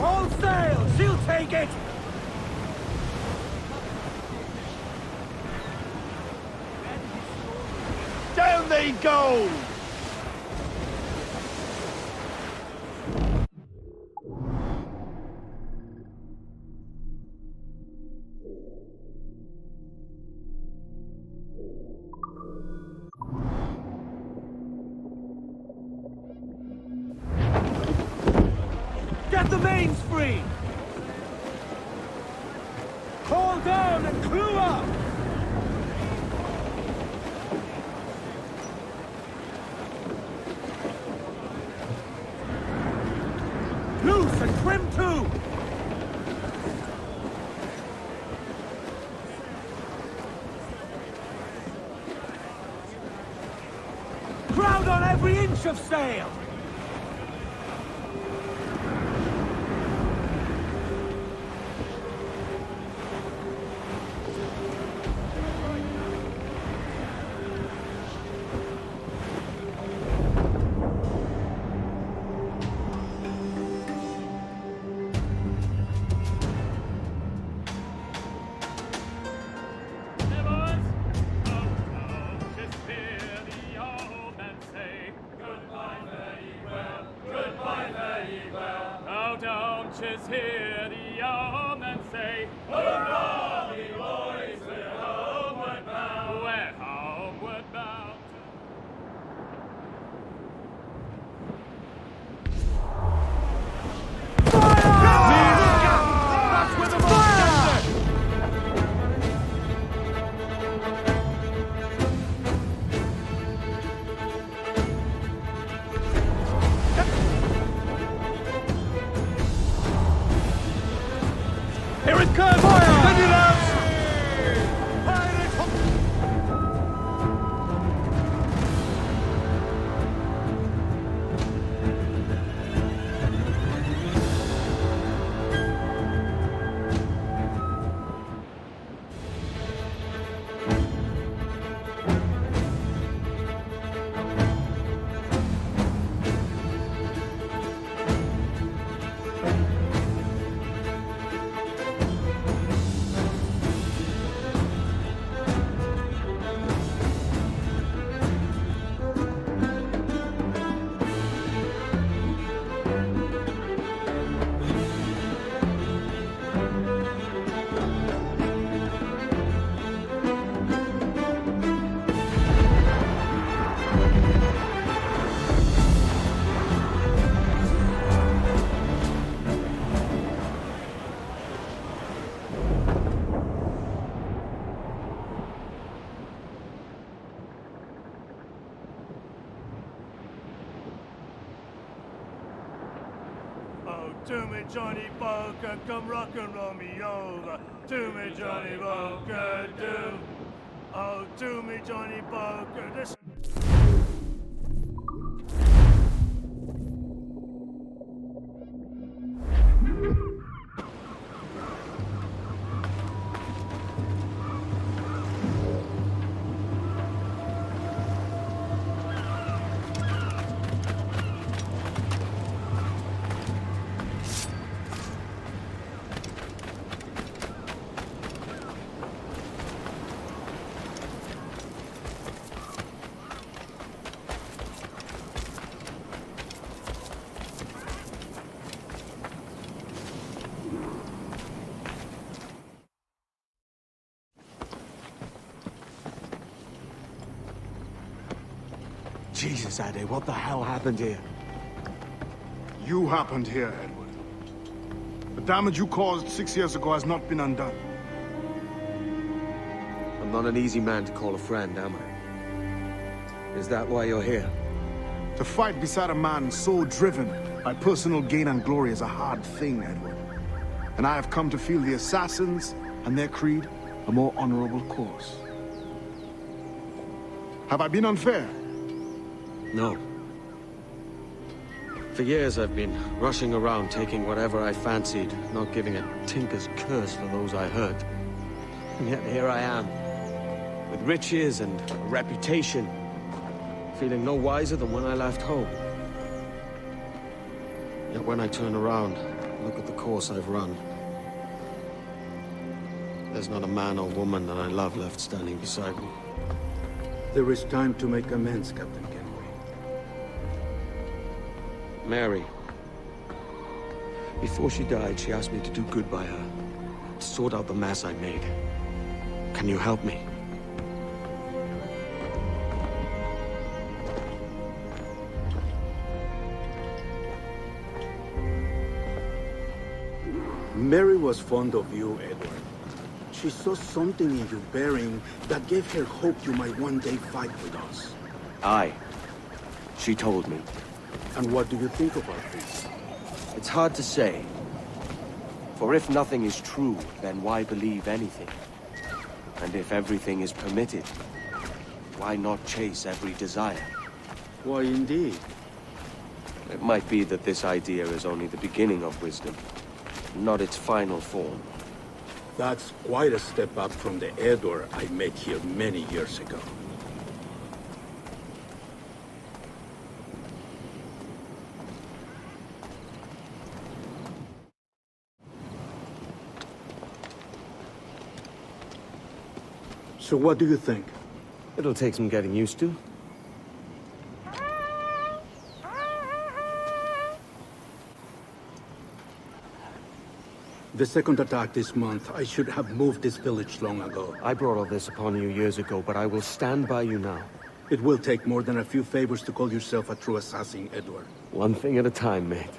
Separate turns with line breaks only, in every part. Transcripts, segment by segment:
All sail! She'll take it!
Down they go!
Get the mains free! Call down and crew up! Loose and trim too! Crowd on every inch of sail!
Just hear the omen say, hurrah, me boys, we're homeward bound. We're homeward bound.
That's where the fire!
Here it comes! Fire! Send it out! To me, Johnny Boker, come rock and roll me over. To me, Johnny Boker, do. Oh, to me, Johnny Boker, this.
Jesus, Addy, what the hell happened here?
You happened here, Edward. The damage you caused 6 years ago has not been undone.
I'm not an easy man to call a friend, am I? Is that why you're here?
To fight beside a man so driven by personal gain and glory is a hard thing, Edward. And I have come to feel the assassins and their creed a more honorable course. Have I been unfair?
No. For years I've been rushing around, taking whatever I fancied, not giving a tinker's curse for those I hurt. And yet here I am, with riches and a reputation, feeling no wiser than when I left home. Yet when I turn around, look at the course I've run. There's not a man or woman that I love left standing beside me.
There is time to make amends, Captain Kenway.
Mary. Before she died, she asked me to do good by her, to sort out the mess I made. Can you help me?
Mary was fond of you, Edward. She saw something in your bearing that gave her hope you might one day fight with us.
Aye. She told me.
And what do you think about this?
It's hard to say. For if nothing is true, then why believe anything? And if everything is permitted, why not chase every desire?
Why, indeed.
It might be that this idea is only the beginning of wisdom, not its final form.
That's quite a step up from the Edward I met here many years ago. So what do you think?
It'll take some getting used to.
The second attack this month, I should have moved this village long ago.
I brought all this upon you years ago, but I will stand by you now.
It will take more than a few favors to call yourself a true assassin, Edward.
One thing at a time, mate.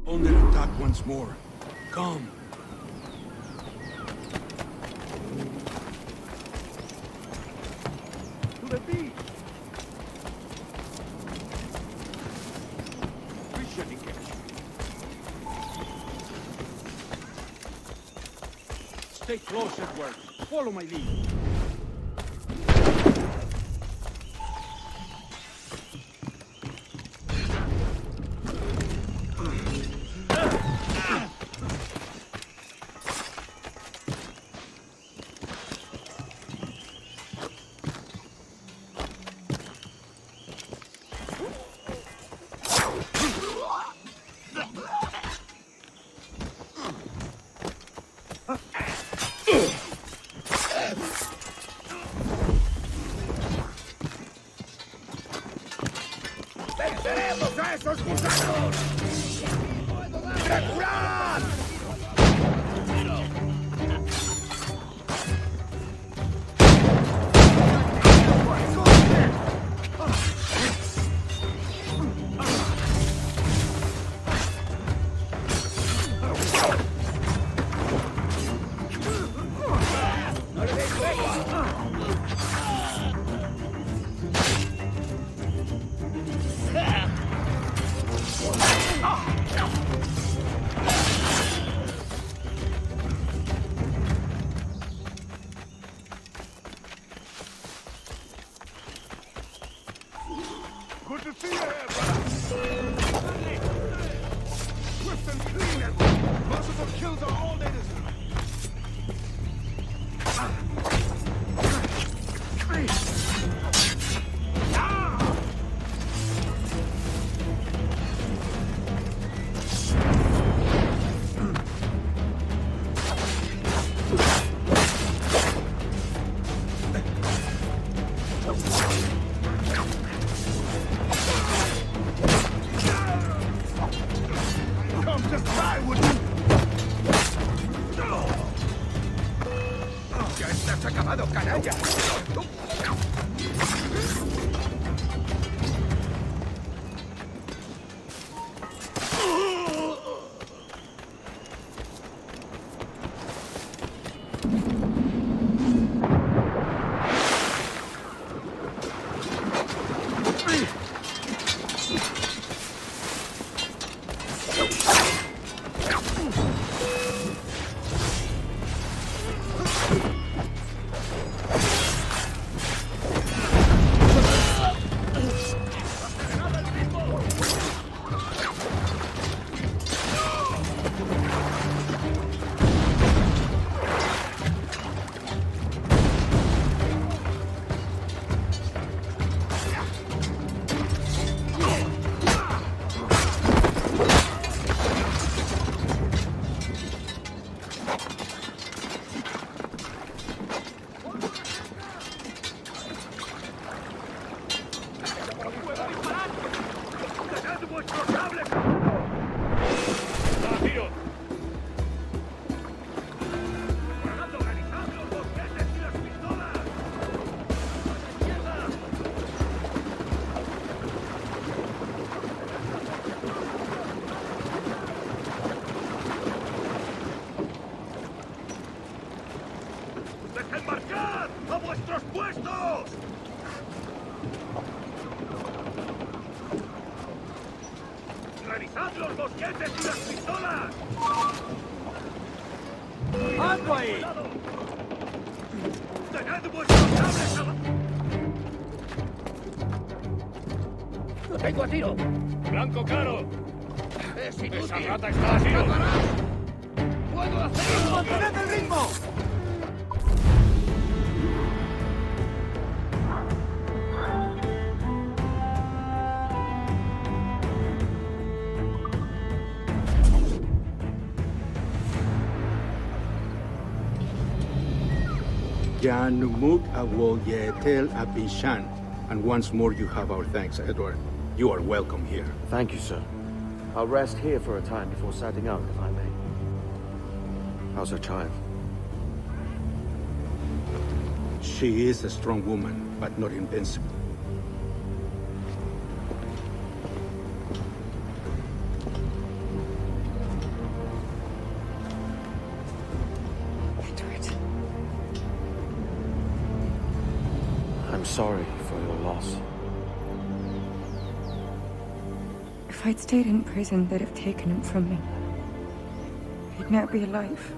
Only attack once more. Come.
To the beach! Stay close, Edward. Follow my lead. ¡Venceremos a esos gusanos! ¡Reculad! has acabado, canalla!
¡Desembarcad! ¡A vuestros puestos! ¡Revisad los mosquetes y las pistolas!
¡Ando ahí!
¡Tened vuestros sables abajo!
¡Lo tengo a tiro!
¡Blanco claro!
¡Es inútil!
¡Esa rata está a tiro!
¡Puedo hacerlo! ¡Mantened el ritmo!
Janumuk awol yetel abishan. And once more you have our thanks, Edward. You are welcome here.
Thank you, sir. I'll rest here for a time before setting out, if I may. How's her child?
She is a strong woman, but not invincible.
Edward.
I'm sorry for your loss.
If I'd stayed in prison, they'd have taken him from me. He'd now be alive.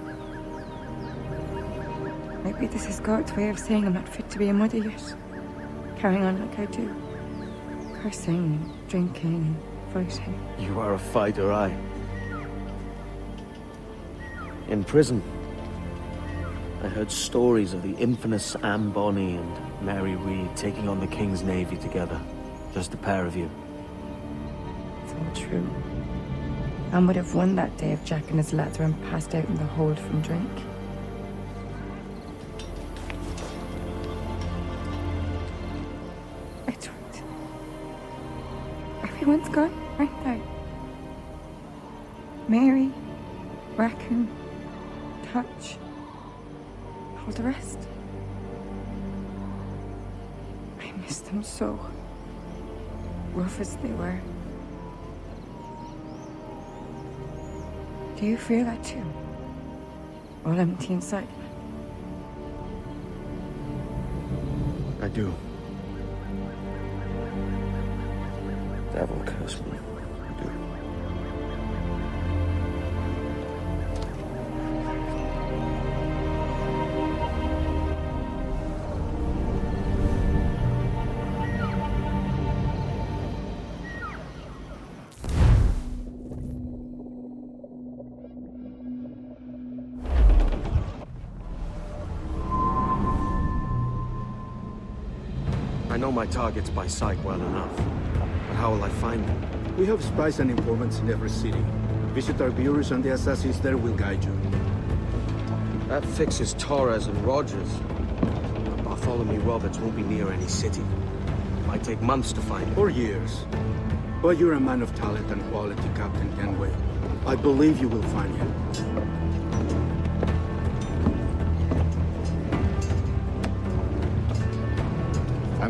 Maybe this is God's way of saying I'm not fit to be a mother yet. Carrying on like I do. Cursing and drinking and fighting.
You are a fighter, aye. In prison, I heard stories of the infamous Anne Bonny and Mary Read taking on the King's Navy together. Just a pair of you.
It's all true. Anne would have won that day if Jack and his lads weren't passed out in the hold from drink. Edward. Everyone's gone, aren't they? Mary, Raccoon, Touch, all the rest. I miss them so. Rough as they were. Do you feel that too? All empty inside?
I do. Devil curse me. I do. I know my targets by sight well enough, but how will I find them?
We have spies and informants in every city. Visit our bureaus and the assassins there will guide you.
That fixes Torres and Rogers. But Bartholomew Roberts won't be near any city. It might take months to find him.
Or years. But you're a man of talent and quality, Captain Kenway. I believe you will find him.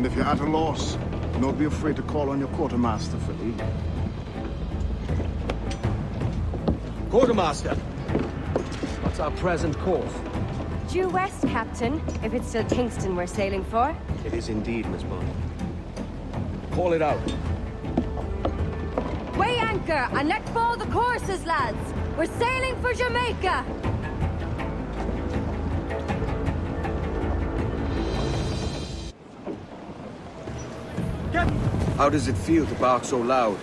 And if you're at a loss, don't be afraid to call on your quartermaster for aid.
Quartermaster! What's our present course?
Due west, Captain, if it's still Kingston we're sailing for.
It is indeed, Miss Bond. Call it out.
Weigh anchor and let fall the courses, lads! We're sailing for Jamaica!
How does it feel to bark so loud?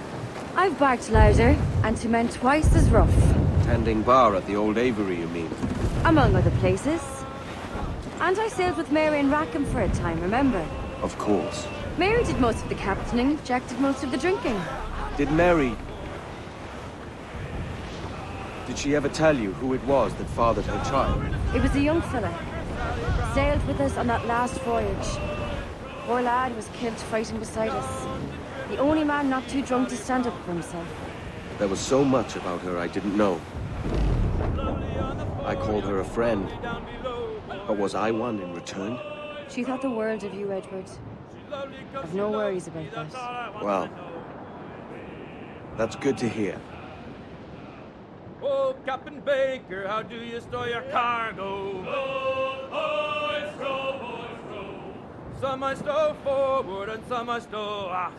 I've barked louder, and to men twice as rough.
Tending bar at the old Aviary, you mean?
Among other places. And I sailed with Mary and Rackham for a time, remember?
Of course.
Mary did most of the captaining, Jack did most of the drinking.
Did Mary... Did she ever tell you who it was that fathered her child?
It was a young fella. Sailed with us on that last voyage. Poor lad was killed fighting beside us. The only man not too drunk to stand up for himself.
There was so much about her I didn't know. I called her a friend. But was I one in return?
She thought the world of you, Edward. I've no worries about that.
Well, that's good to hear.
Oh, Captain Baker, how do you store your cargo? Row, boys, row. Some I stow forward and some I stow after.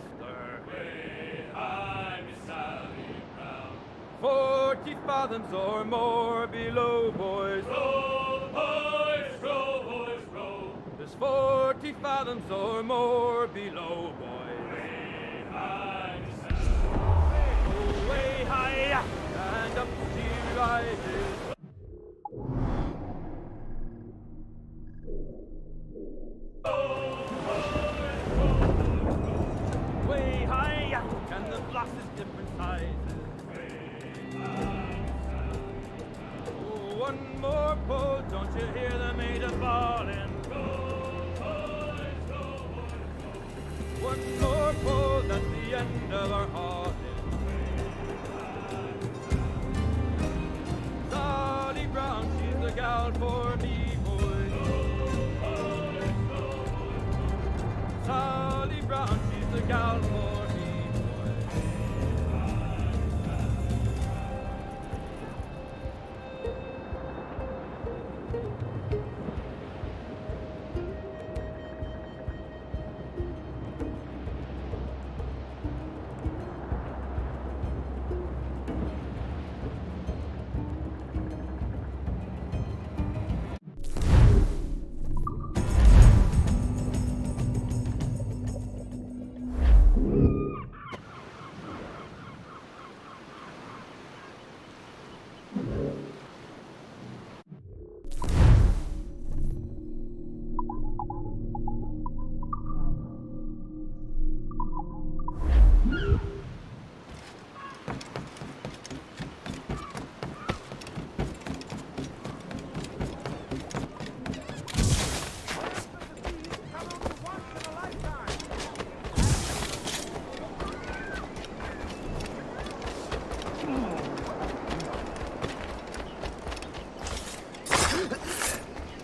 Way high, Miss Sally Brown. 40 fathoms or more below, boys. Row, boys, row. There's 40 fathoms or more below, boys. Way high, Miss Sally. Oh, way high, and up she rises. Way high, and the blast is different sizes. Oh, one more pull, don't you hear the major bawling? One more pull, that's the end of our hauling. Dolly Brown, she's the gal for me, boys. Dolly Brown, she's the gal for me, boys.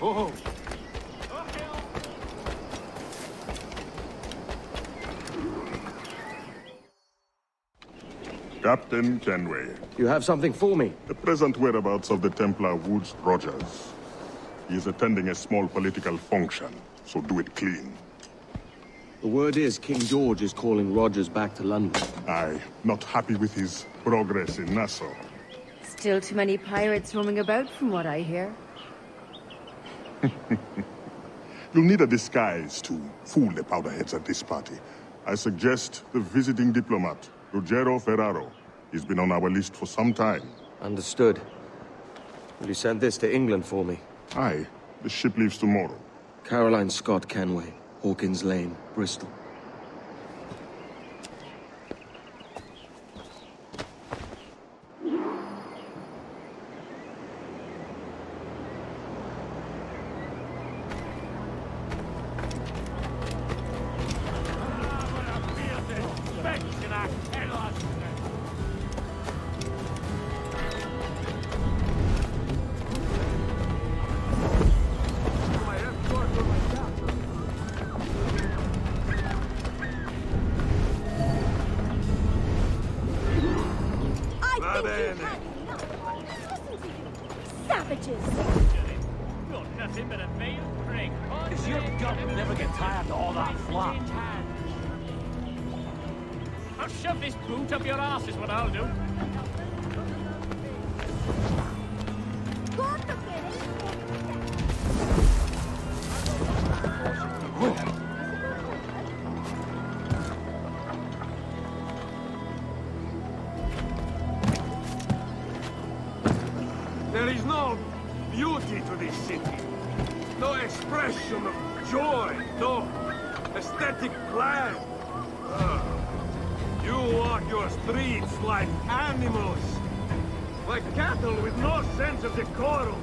Oh,
Captain Kenway,
You have something for me?
the present whereabouts of the Templar Woods Rogers. He is attending a small political function, so do it clean.
The word is King George is calling Rogers back to London.
Aye, not happy with his progress in Nassau.
Still too many pirates roaming about from what I hear.
You'll need a disguise to fool the powderheads at this party. I suggest the visiting diplomat, Ruggiero Ferraro. He's been on our list for some time.
Understood. Will you send this to England for me?
Aye, the ship leaves tomorrow.
Caroline Scott Kenway, Hawkins Lane, Bristol.
bit of veal prick.
Does your gut never get tired of all that flap?
I'll shove this boot up your ass is what I'll do.
There is no beauty to this city. No expression of joy. No aesthetic plan. You walk your streets like animals. Like cattle with no sense of decorum.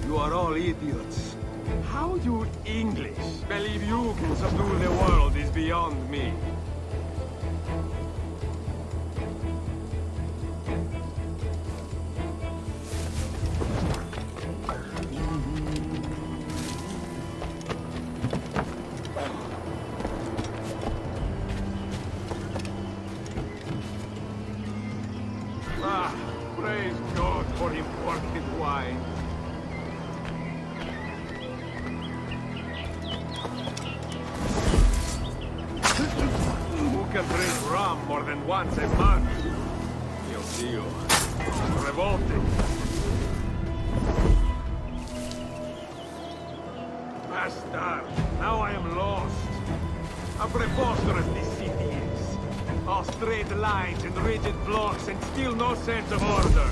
You are all idiots. How you English believe you can subdue the world is beyond me. Ah, praise God for imported wine. Who can drink rum more than once a month? Mio Dio. Revolting. Bastard. Now I am lost. How preposterous this city is. All straight lines and rigid blocks and still no sense of order.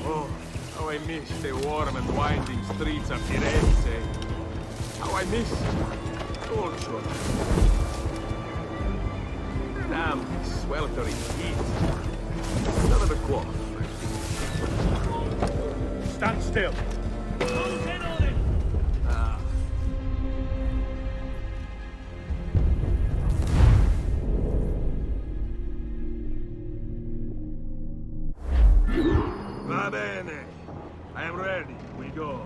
Oh, how I miss the warm and winding streets of Firenze. How I miss culture. Damn, sweltering heat. None of the quaff.
Stand still.
Who's in on it?
Ah. Va bene. I am ready. We go.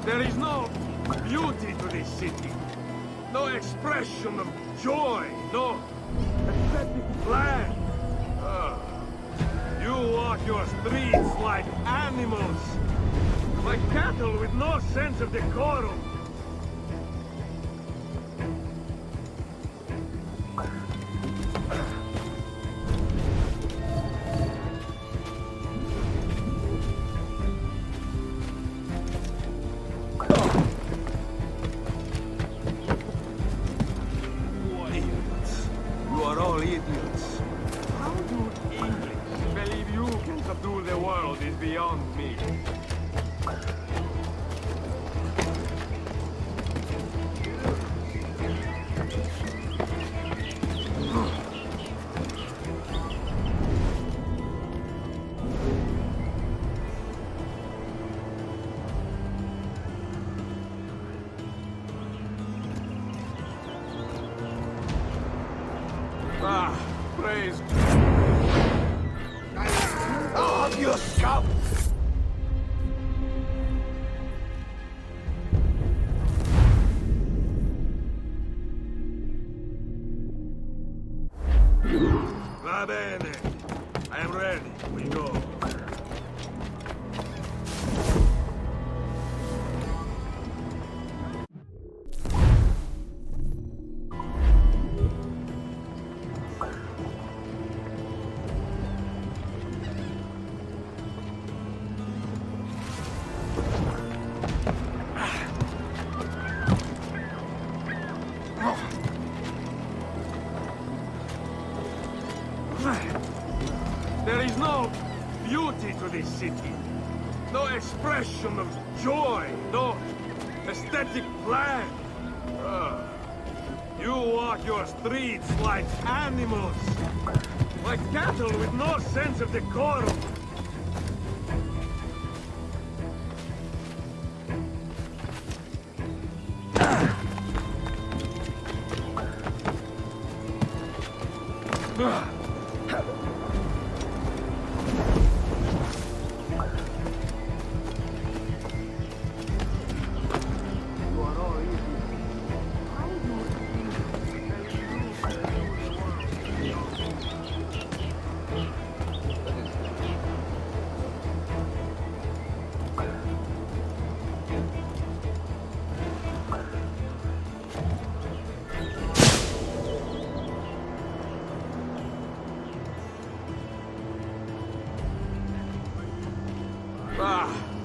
There is no beauty to this city. No expression of joy. No aesthetic plan. You walk your streets like animals. Like cattle with no sense of decorum. You are all idiots. How do English believe you can subdue the world is beyond me. Ah, praise. I'll have your scalp! Va bene. I am ready. We go. There is no beauty to this city. No expression of joy, no aesthetic plan. You walk your streets like animals, like cattle with no sense of decorum.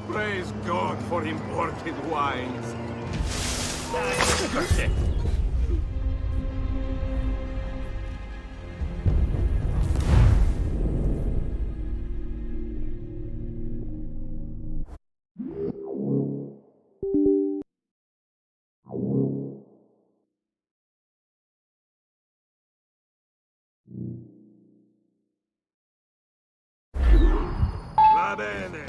Praise God for imported wines. Va bene.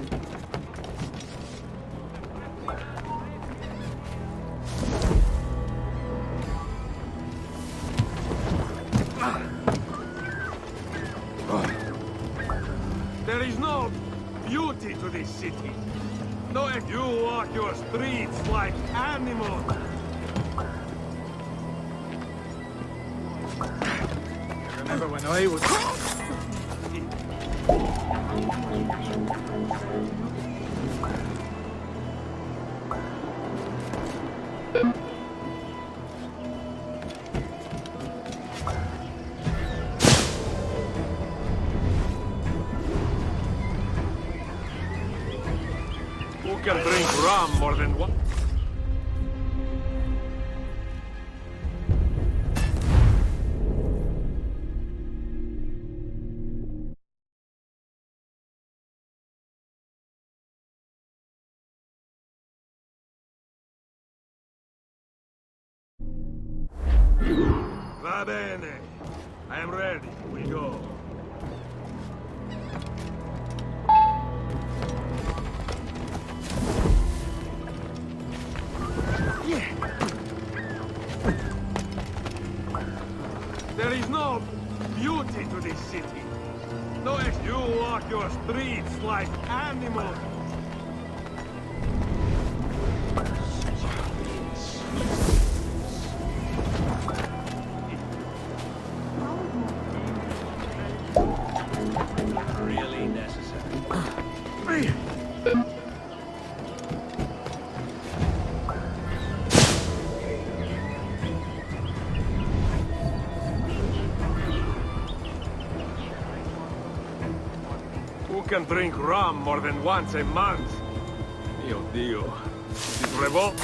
There is no beauty to this city. No, if you walk your streets like animals. I remember when I was... Who can drink rum more than one? Va bene. I am ready. We go. There is no beauty to this city. No, if you walk your streets like animals.
Really necessary.
Who can drink rum more than once a month? Mio Dio. This revolt?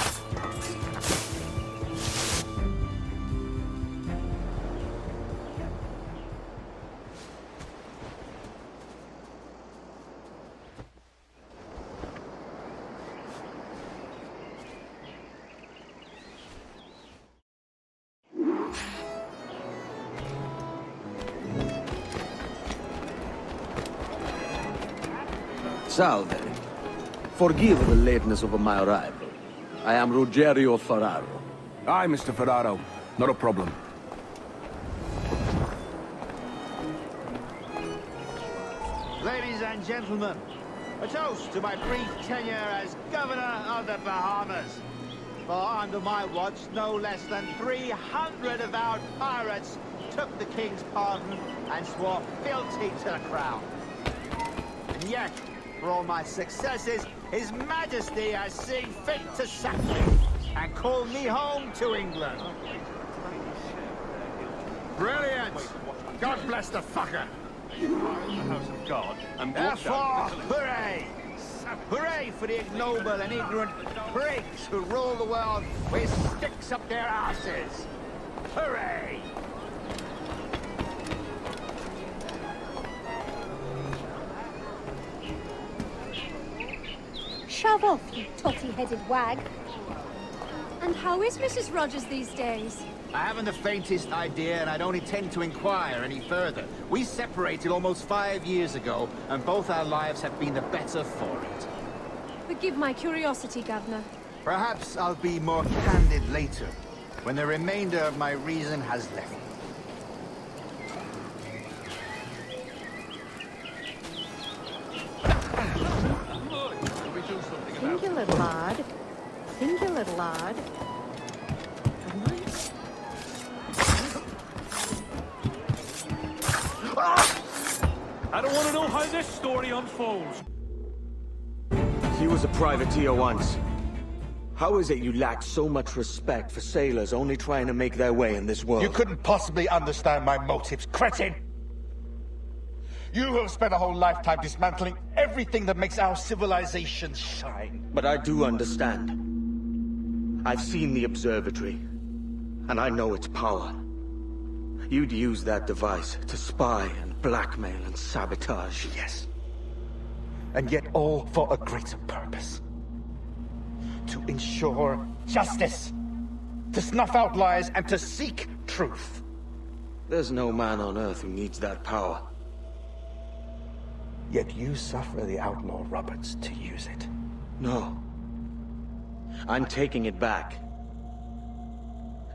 Salve. Forgive the lateness of my arrival. I am Ruggiero Ferraro.
Aye, Mr. Ferraro. Not a problem.
Ladies and gentlemen, a toast to my brief tenure as Governor of the Bahamas. For under my watch, no less than 300 avowed pirates took the King's pardon and swore fealty to the Crown. And yet, for all my successes, His Majesty has seen fit to sack me and call me home to England. Brilliant! God bless the fucker!
The house of God and
Therefore, hooray! Hooray for the ignoble and ignorant prigs who rule the world with sticks up their asses! Hooray!
shove off, you totty-headed wag.
And how is Mrs. Rogers these days?
I haven't the faintest idea, and I don't intend to inquire any further. We separated almost 5 years ago, and both our lives have been the better for it.
Forgive my curiosity, Governor.
Perhaps I'll be more candid later, when the remainder of my reason has left me.
Think a little odd. Think a little odd.
I don't want to know how this story unfolds.
He was a privateer once. How is it you lack so much respect for sailors only trying to make their way in this world?
You couldn't possibly understand my motives, cretin! You have spent a whole lifetime dismantling everything that makes our civilization shine.
But I do understand. I've seen the observatory, and I know its power. You'd use that device to spy and blackmail and sabotage.
Yes. And yet all for a greater purpose. To ensure justice. To snuff out lies and to seek truth.
There's no man on Earth who needs that power.
Yet you suffer the outlaw Roberts to use it.
No. I'm taking it back.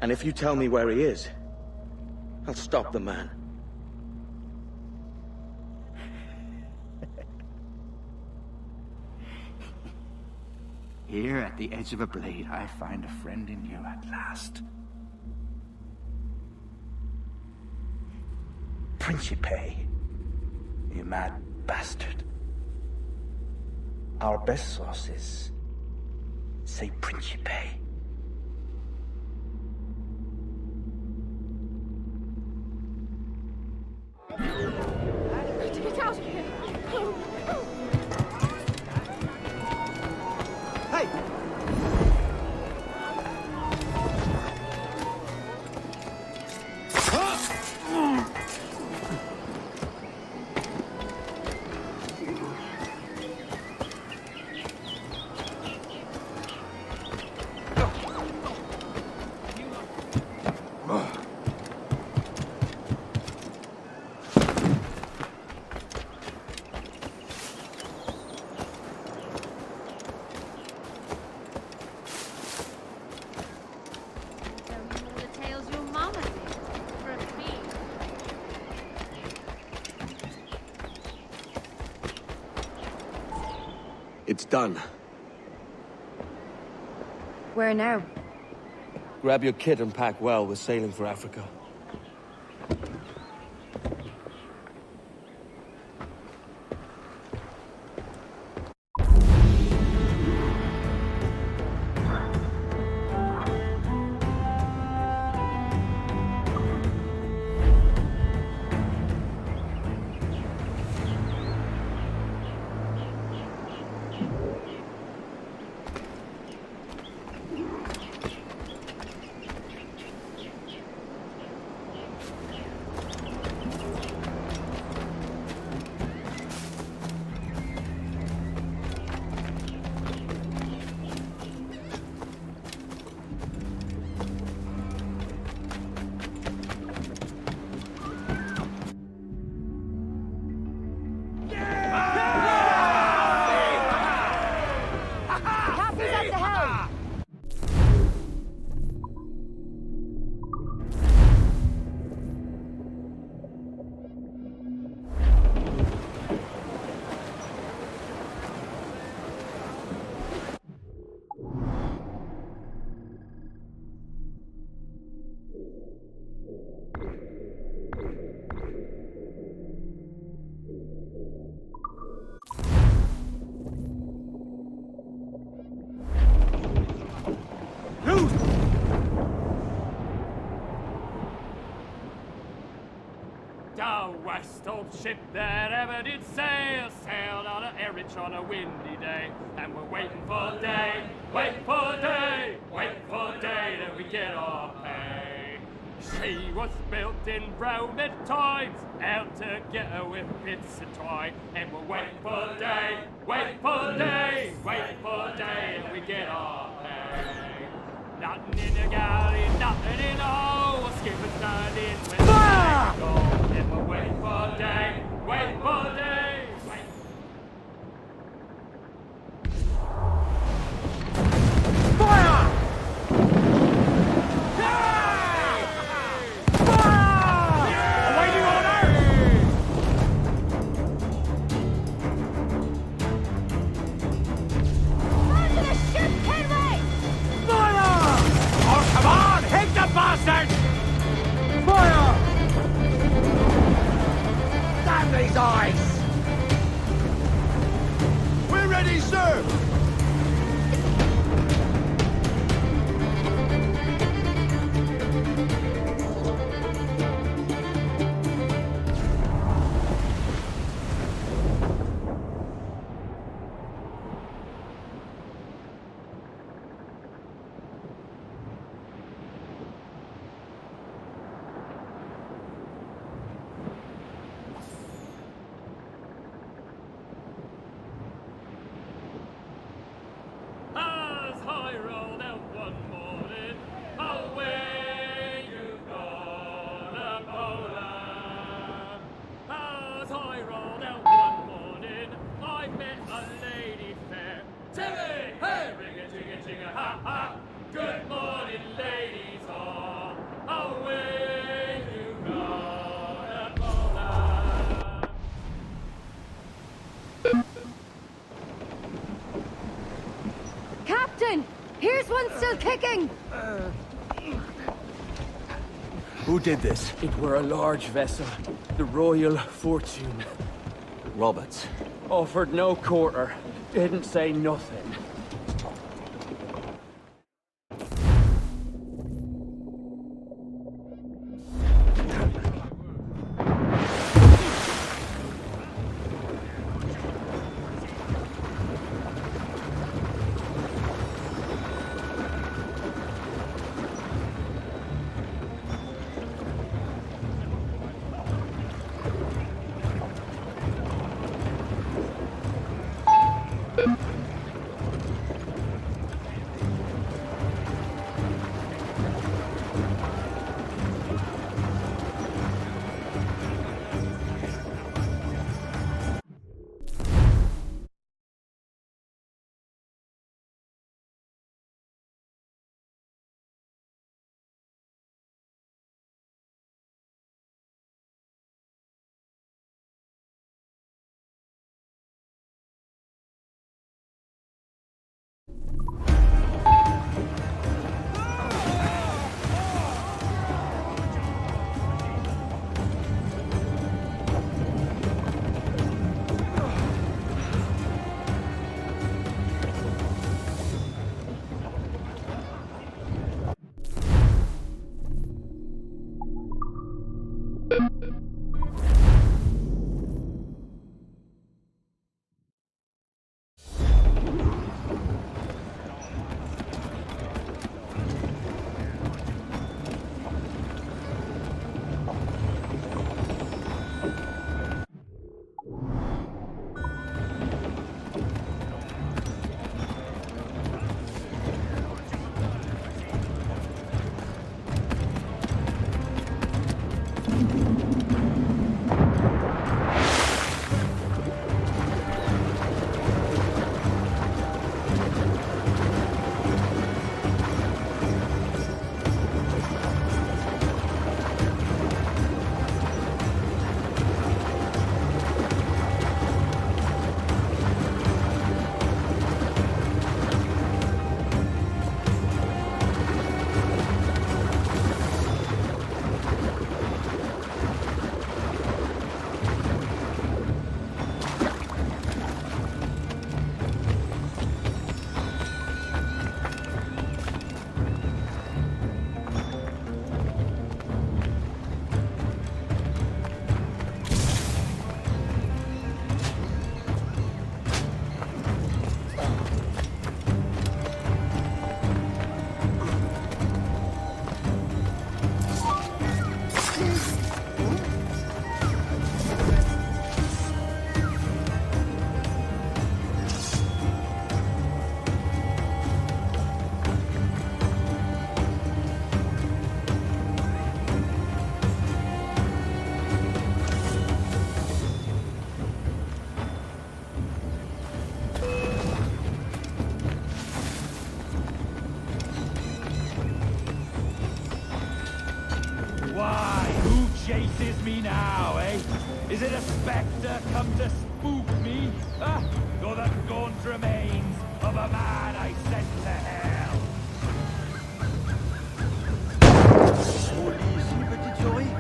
And if you tell me where he is, I'll stop the man.
Here at the edge of a blade, I find a friend in you at last.
Principe, you mad bastard. Our best sources say Principe.
Get out of here!
Hey! It's done.
Where now?
Grab your kit and pack well. We're sailing for Africa.
West old ship that ever did sail, sailed on a Erich on a windy day, and we're waiting for day, waiting for day, waiting for day that we get our pay. He was built in Roman times, out together with bits of twine. And we'll wait for day, wait for day, wait for day, and we get our pay. Nothing in the galley, nothing in the hole. We'll skip and stand in with the goal. And we'll wait for day, wait for day, wait.
Fire! Awaiting orders!
Onto the ship, Kenway!
Fire! Oh, come on! Hit the bastard! Fire! Damn these eyes!
We're ready, sir!
As I rolled out one morning, away you gone, Poland. As I rolled out one morning, I met a lady fair. Timmy, hey, ring-a-ting-a-ting-a, ha-ha. Good morning, ladies all. Away you gone, Poland.
Captain! Here's one still kicking!
Who did this?
It were a large vessel, the Royal Fortune.
Roberts.
Offered no quarter, didn't say nothing.
me now, eh? Is it a spectre come to spook me? Or the gaunt remains of a man I sent to hell?
All easy, petite souris.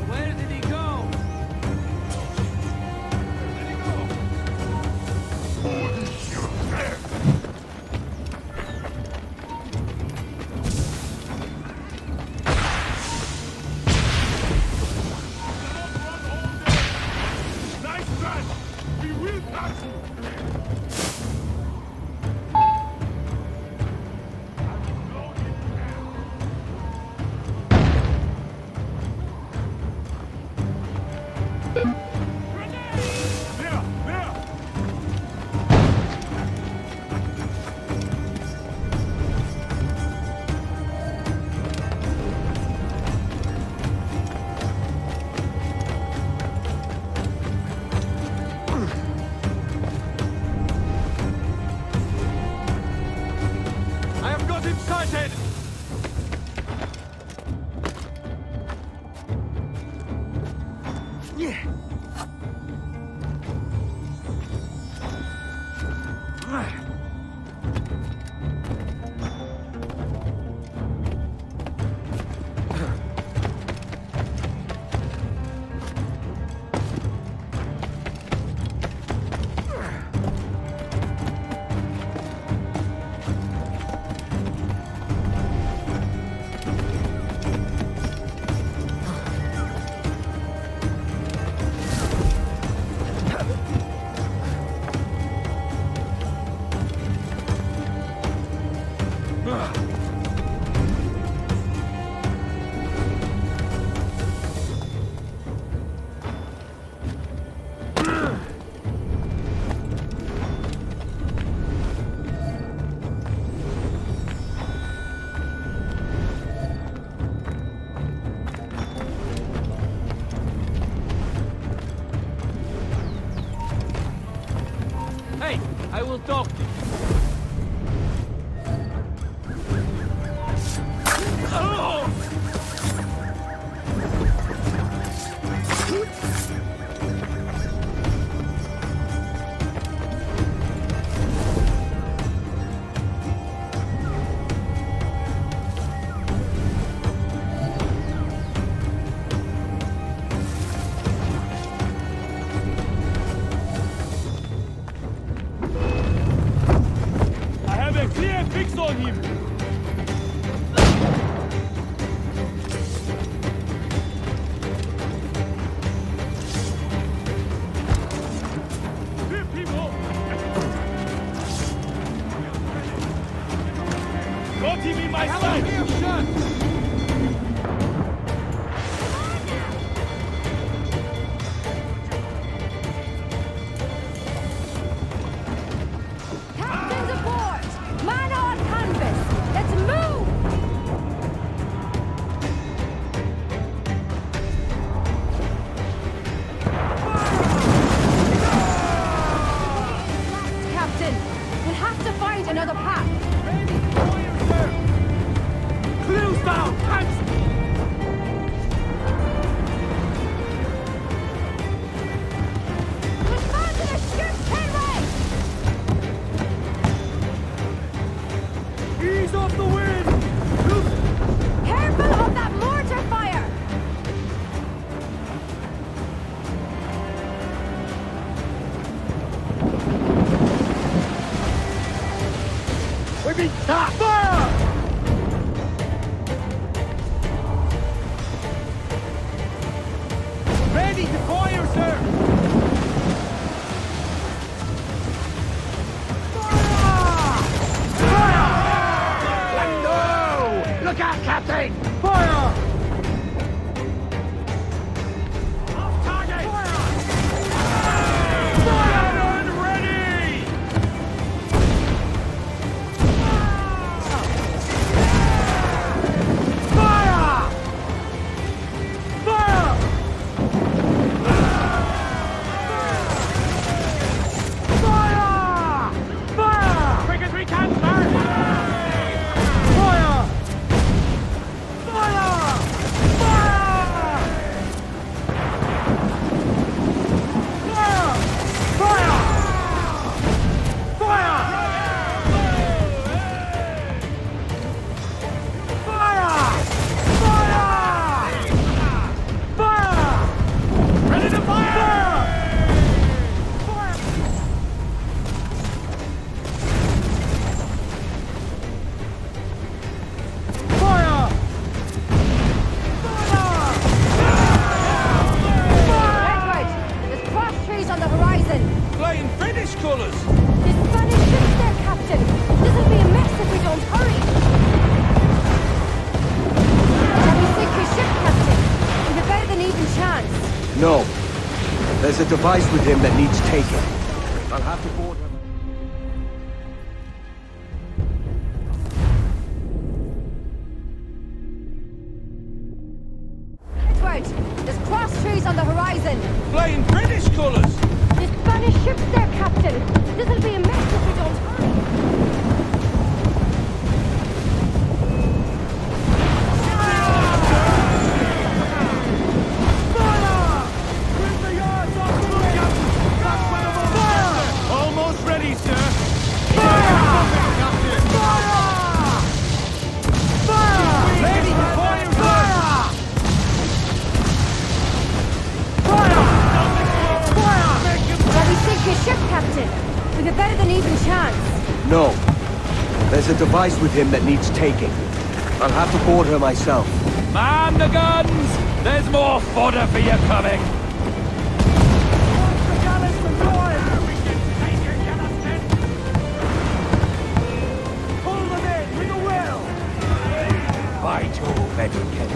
Where did he go?
Nice try! We will catch you! There! There!
I have got him sighted! Hey, I will talk to you.
I have a clear fix on him.
Here, people!
Got him in my sight.
Captains aboard! Man on canvas! Let's move! Captain, we'll have to find another path.
Close down! Cancel!
Respond to the ship, Kenway!
Ease off the wind!
Careful of that mortar fire!
We've been shot! Fire! Ready to fire, sir!
Look out, Captain!
Fire!
Off target!
Cannon ready! Fire!
There's a device with him that needs taking. I'll have to board him.
Edward, there's cross trees on the horizon.
Flying British colours!
There's Spanish ships there, Captain. This'll be a mess if we don't hurry.
Almost ready, sir.
Shall we sink your ship, Captain? We've a better than even chance.
No. There's a device with him that needs taking. I'll have to board her myself.
Man the guns! There's more fodder for you coming. By Jove, Edward Kenway,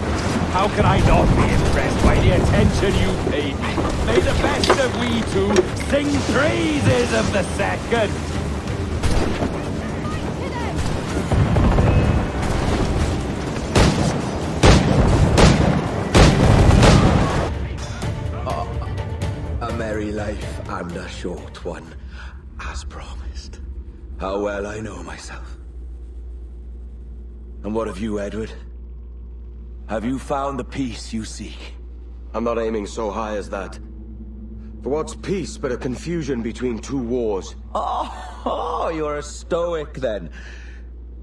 how can I not be impressed by the attention you paid me? May the best of we two sing praises of the second.
A merry life and a short one, as promised. How well I know myself. And what of you, Edward? Have you found the peace you seek?
I'm not aiming so high as that. For what's peace but a confusion between two wars?
Oh, you're a stoic then.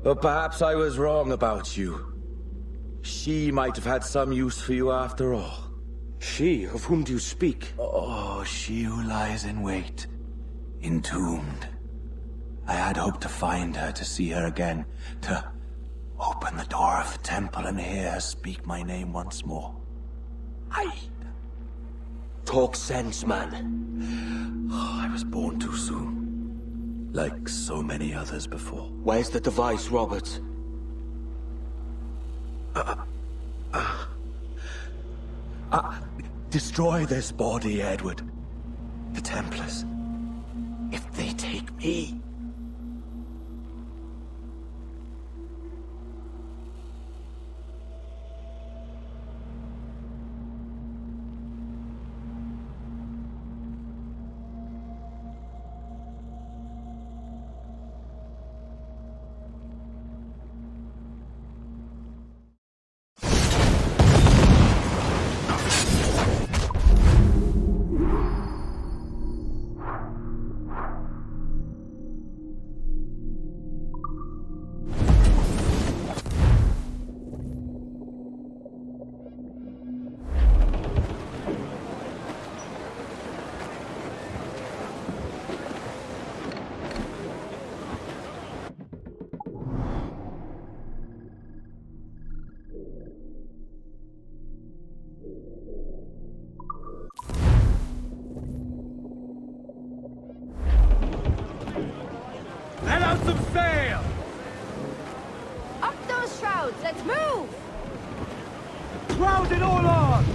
But perhaps I was wrong about you. She might have had some use for you after all.
She? Of whom do you speak?
Oh, she who lies in wait, entombed. I had hoped to find her, to see her again, to open the door of the temple and hear her speak my name once more.
Talk sense, man.
Oh, I was born too soon. Like so many others before.
Where's the device, Robert?
Destroy this body, Edward. The Templars. If they take me...
Let out some sail!
Up those shrouds, let's move!
Crowd it all on!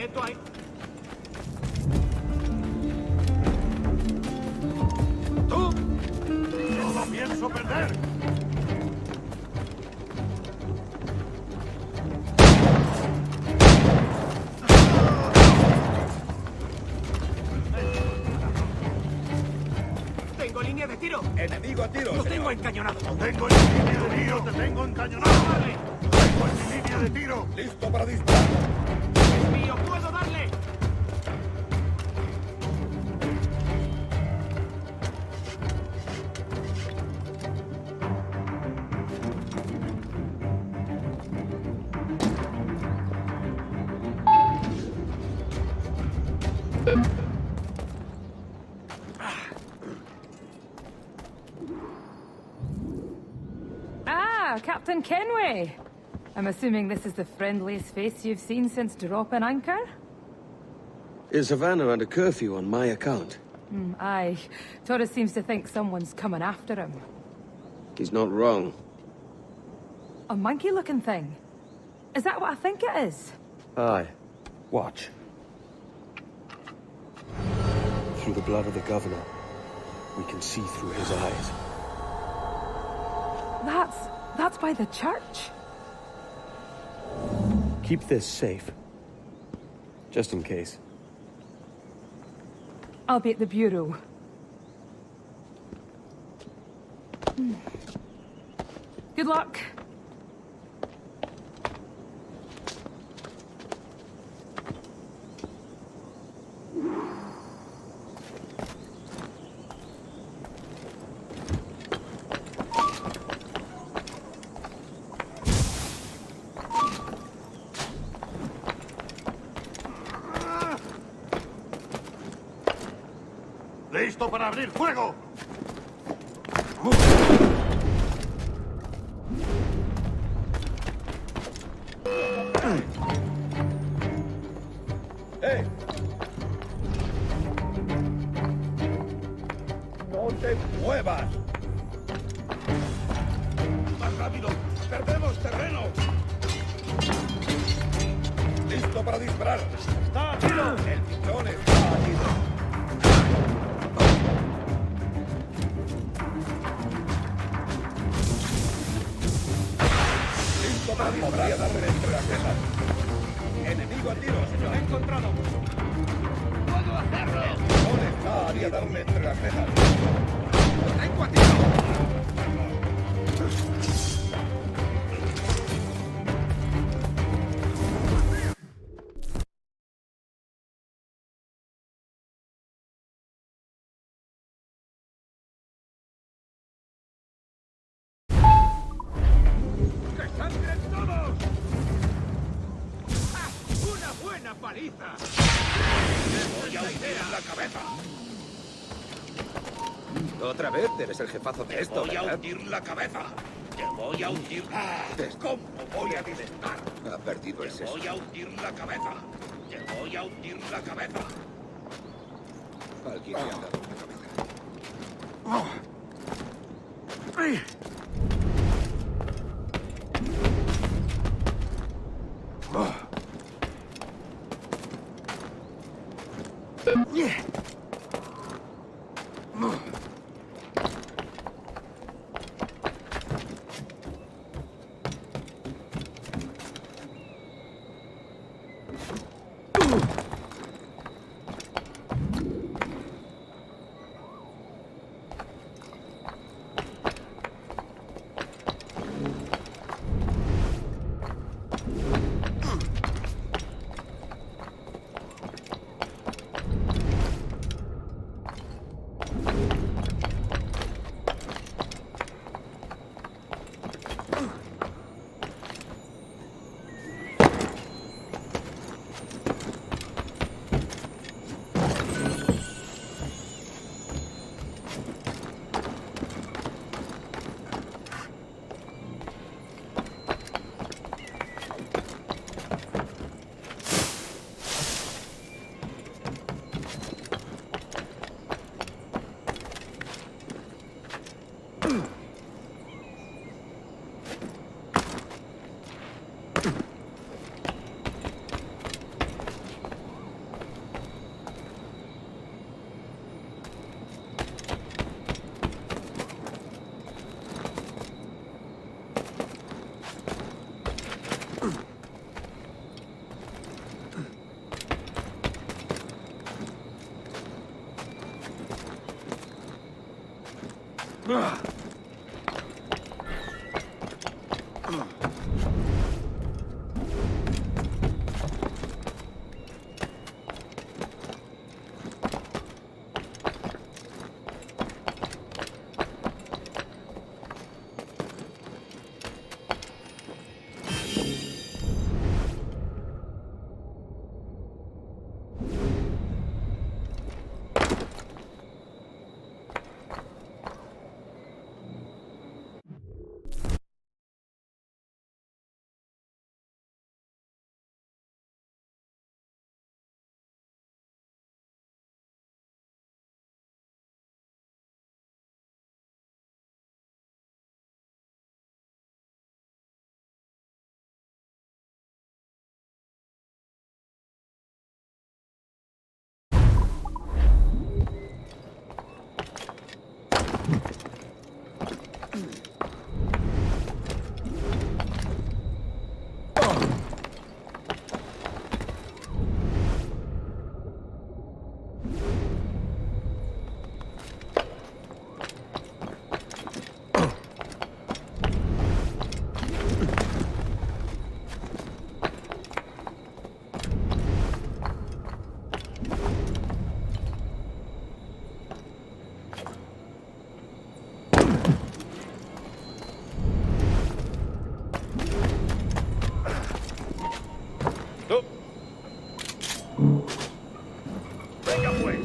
Quieto ahí.
¡Tú! ¡No lo pienso perder!
¡Tengo línea de tiro!
¡Enemigo a tiro!
¡Lo tengo encañonado!
¡Tengo en mi línea de tiro! ¡Te tengo encañonado!
¡Dale!
¡Tengo en mi línea de tiro! ¡Listo para disparar!
¡Es mío! ¡Puedo darle!
Ah, Captain Kenway. I'm assuming this is the friendliest face you've seen since dropping anchor?
Is Havana under curfew on my account?
Aye. Torres seems to think someone's coming after him.
He's not wrong.
A monkey-looking thing? Is that what I think it is?
Aye. Watch. Through the blood of the governor, we can see through his eyes.
That's by the church.
Keep this safe. Just in case.
I'll be at the bureau. Good luck.
¡Listo para abrir fuego!
¡Eh!
¡No te muevas! ¡Más rápido! ¡Perdemos terreno! ¡Listo para disparar! ¡Está a tiro! ¡El pichón está a tiro! Podría darle entre las cejas. Enemigo a tiro, señor. He encontrado. ¡Puedo hacerlo! ¿Dónde está? Podría darle entre las cejas. ¡Lo tengo a tiro!
paliza!
¡Te voy a hundir la cabeza!
Otra vez eres el jefazo de esto,
Te voy a
¿verdad?
hundir la cabeza. Te voy a hundir. ¿Cómo voy a detestar?
Ha perdido el
Te
seso.
voy a hundir la cabeza. Te voy a hundir la cabeza.
Alguien le ha dado una cabeza.
Venga pues.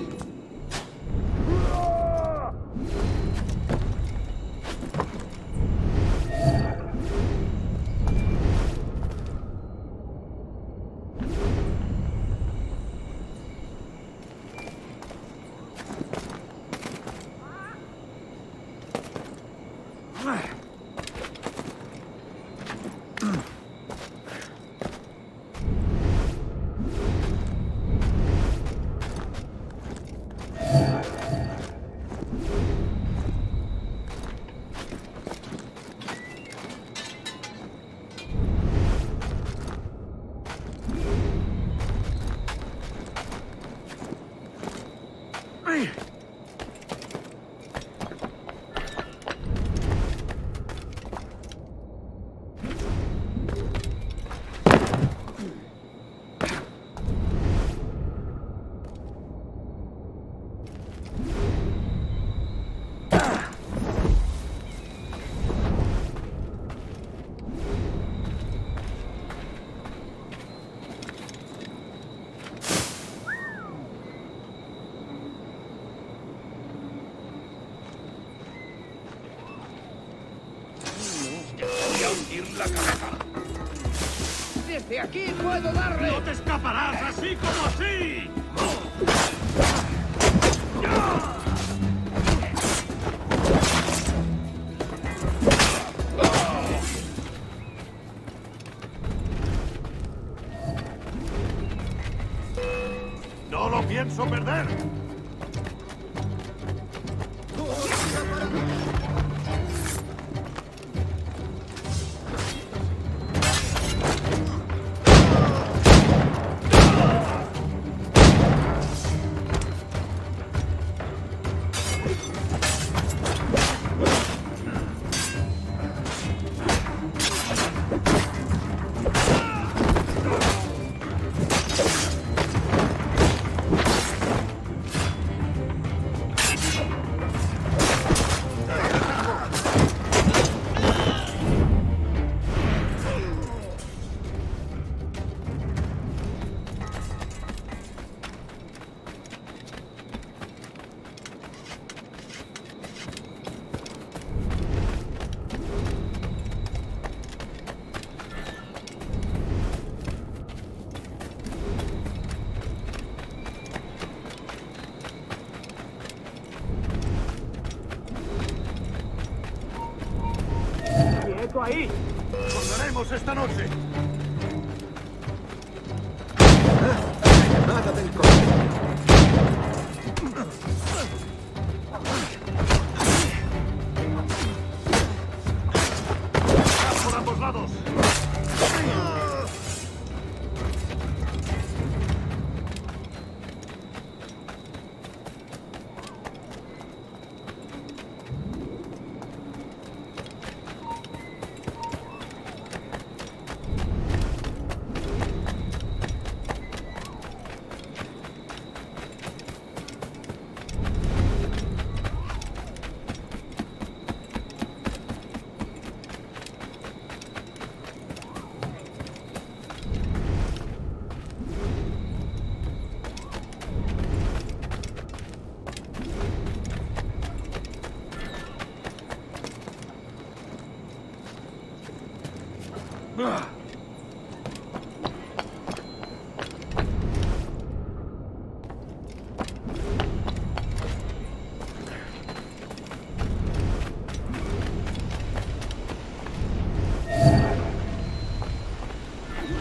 La cabeza.
Desde aquí puedo darle.
¡No te escaparás así como así! ¡No lo pienso perder!
Ahí.
¡Cortaremos esta noche!
Nada dentro.
¡Por ambos lados!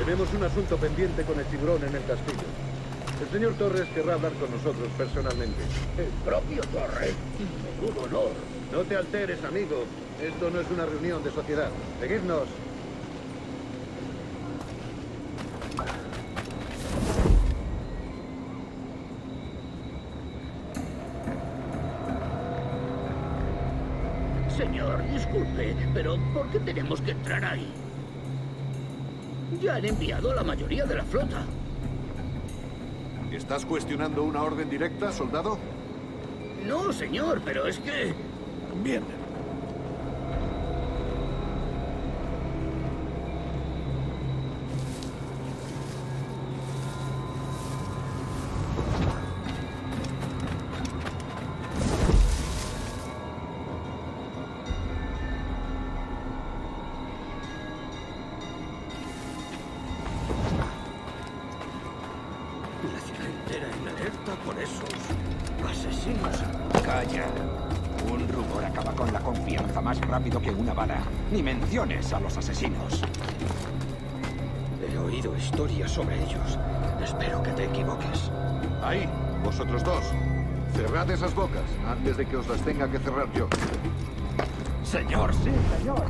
Tenemos un asunto pendiente con el tiburón en el castillo. El señor Torres querrá hablar con nosotros personalmente.
¿El propio Torres? Menudo honor.
No te alteres, amigo. Esto no es una reunión de sociedad. Seguidnos.
Señor, disculpe, pero ¿por qué tenemos que entrar ahí? Ya han enviado a la mayoría de la flota.
¿Estás cuestionando una orden directa, soldado?
No, señor, pero es que...
Bien.
La ciudad entera en alerta por esos asesinos.
Calla. Un rumor acaba con la confianza más rápido que una bala. Ni menciones a los asesinos.
He oído historias sobre ellos. Espero que te equivoques.
Ahí, vosotros dos. Cerrad esas bocas antes de que os las tenga que cerrar yo.
Señor, sí, señor.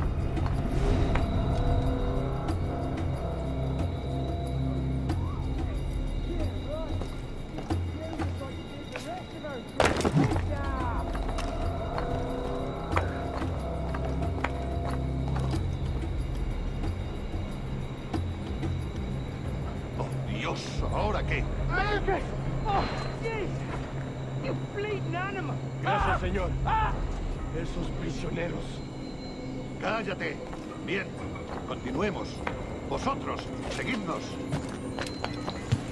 Oh, Dios, ¿ahora qué?
Gracias, señor. Esos prisioneros.
¡Cállate! Bien, continuemos. Vosotros, seguidnos.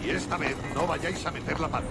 Y esta vez no vayáis a meter la pata.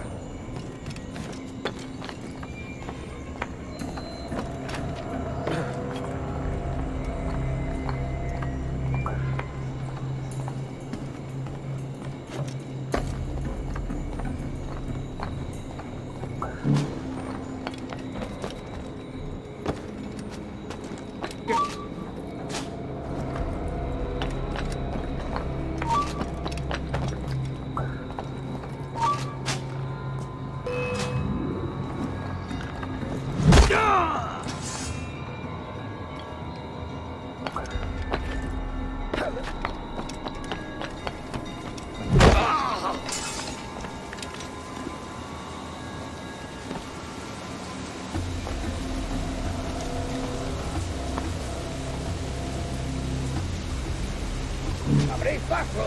¡Abrid paso!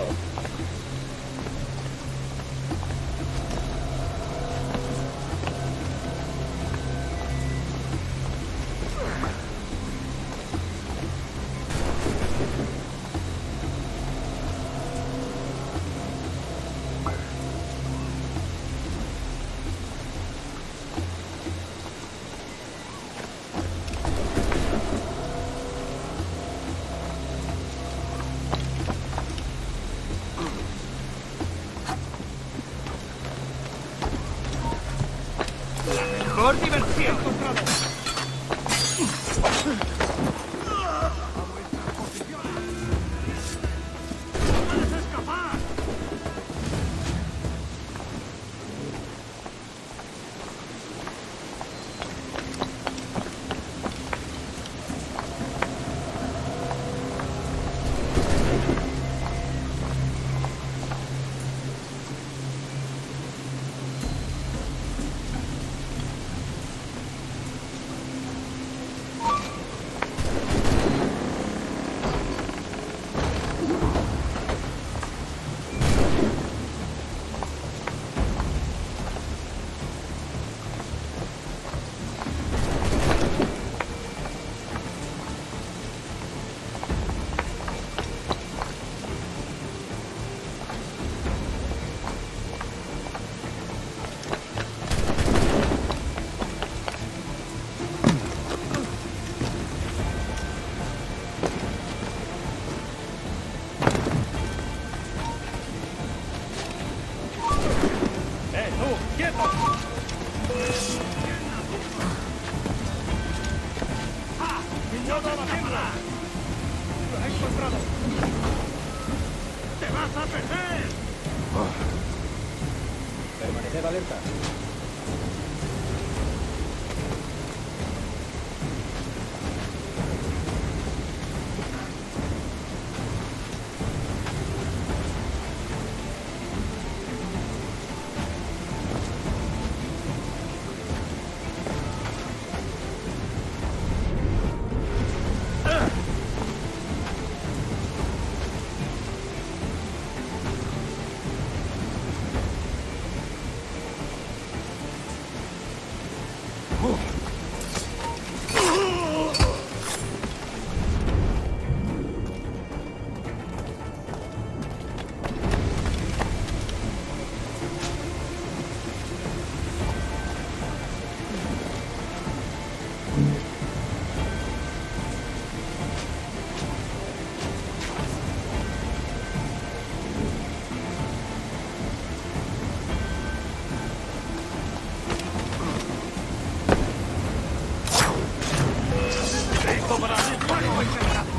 ¡Mejor diversión!
¡Puedes escapar! ¡Te vas
Permaneced alerta.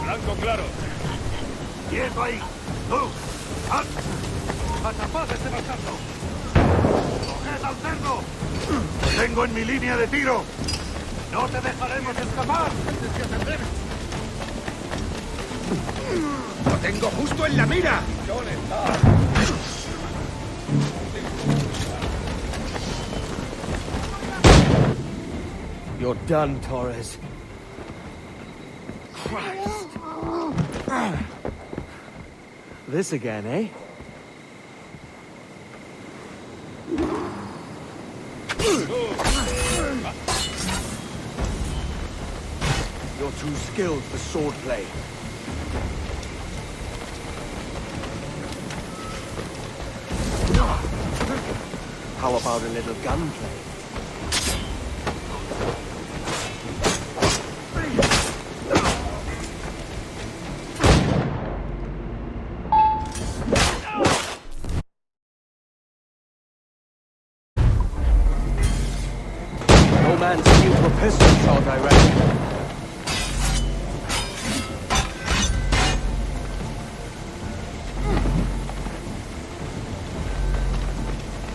Blanco claro.
¡Quieto ahí! ¡Tú! ¡Atrapad ese bastardo! ¡Coged al cerdo! ¡Lo tengo en mi línea de tiro! ¡No te dejaremos escapar!
¡Lo tengo justo en la mira! ¿Dónde está?
You're done, Torres. Christ. This again, eh? You're too skilled for swordplay. How about a little gunplay? No man's immune to a pistol shot, I reckon.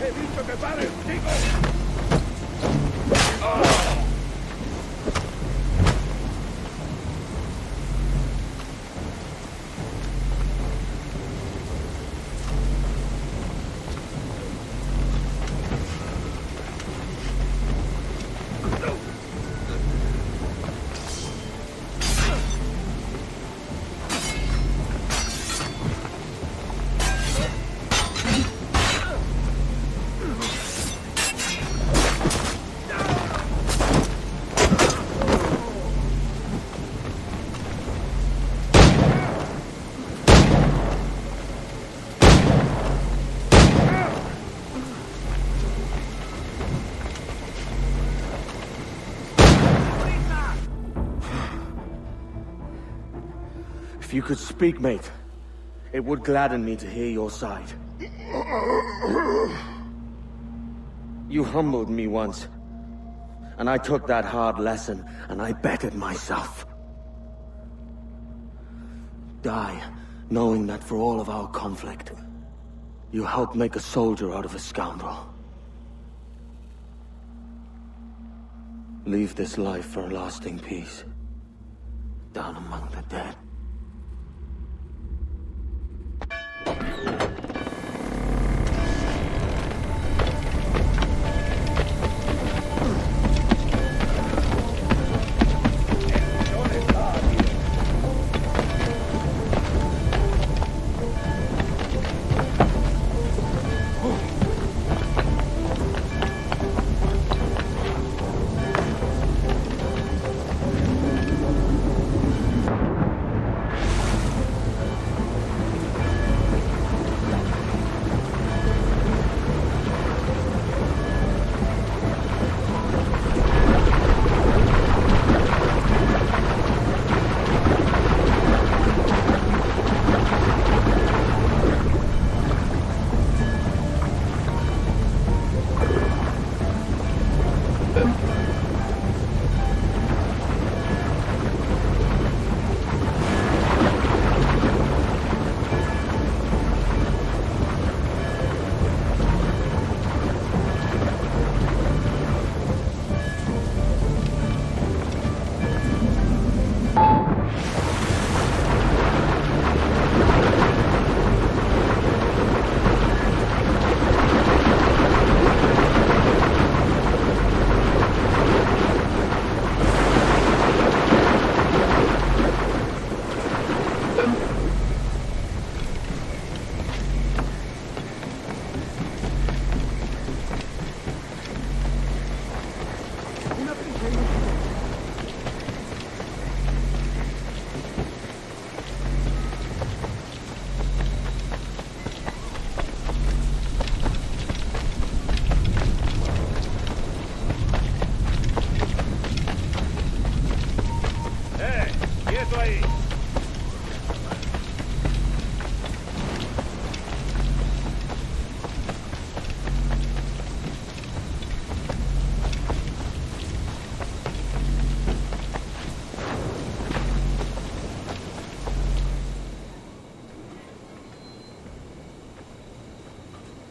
¡He dicho que paren, chicos!
If you could speak, mate, it would gladden me to hear your side. You humbled me once, and I took that hard lesson, and I bettered myself. Die, knowing that for all of our conflict, you helped make a soldier out of a scoundrel. Leave this life for a lasting peace, down among the dead.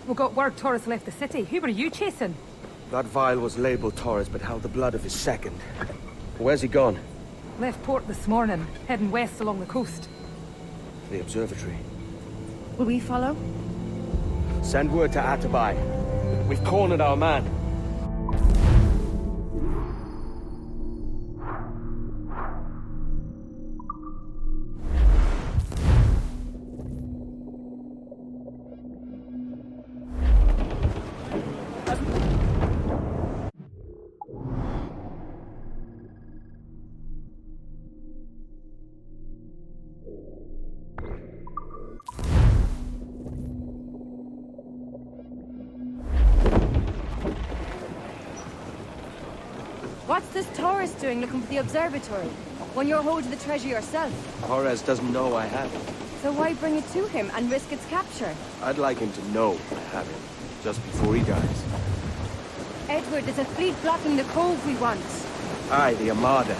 We got word Torres left the city. Who were you chasing?
That vial was labeled Torres, but held the blood of his second. Where's he gone?
Left port this morning, heading west along the coast.
The observatory.
Will we follow?
Send word to Atabai. We've cornered our man.
What's this Torres doing looking for the observatory? When you're holding the treasure yourself?
Torres doesn't know I have it.
So why bring it to him and risk its capture?
I'd like him to know I have it, just before he dies.
Edward, there's a fleet blocking the cove we want.
Aye, the Armada.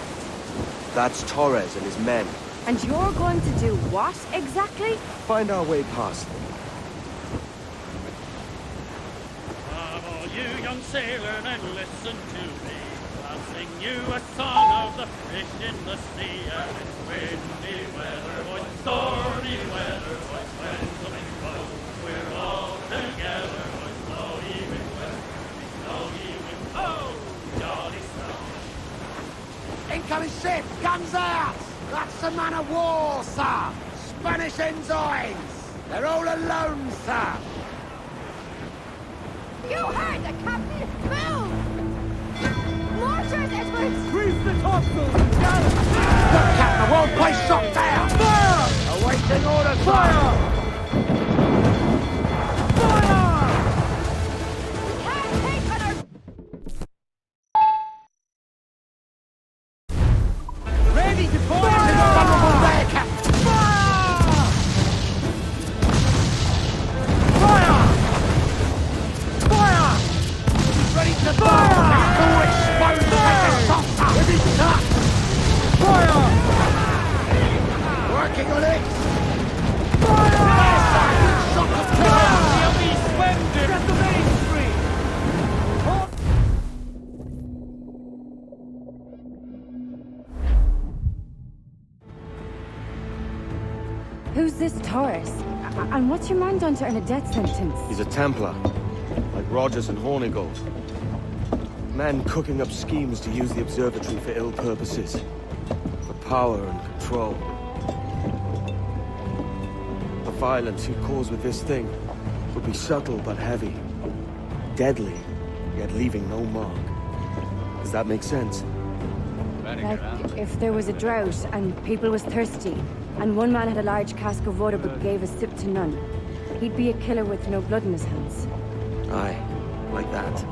That's Torres and his men.
And you're going to do what, exactly?
Find our way past them.
Come all you young sailor and listen to me. I'll sing you a song of the fish in the sea. And it's windy weather, boys, stormy weather, boys, when the wind blows. We're all together, boys, snowy wind weather, snowy wind, oh, jolly snow.
Incoming ship! Guns out! That's a man of war, sir! Spanish ensigns! They're all alone, sir!
You heard the captain! Move! Mortars, Edwards!
Grease the topsails and gallants! Look, Captain, the whole place shot down! Fire! Awaiting orders, fire! Ready to fire! Vulnerable there, Captain! Fire! Fire! Fire! Ready to fire! To expose like a saucer! With his nut! Fire! Working on it! Fire! There, sir! Shot the fire! He'll be splendid! Get the mainstream!
Who's this Torres? And what's your man done to earn a death sentence?
He's a Templar, like Rogers and Hornigold. Men cooking up schemes to use the observatory for ill purposes. For power and control. The violence he'd cause with this thing would be subtle but heavy. Deadly, yet leaving no mark. Does that make sense?
Like, if there was a drought and people was thirsty, and one man had a large cask of water but gave a sip to none, he'd be a killer with no blood in his hands.
Aye, like that.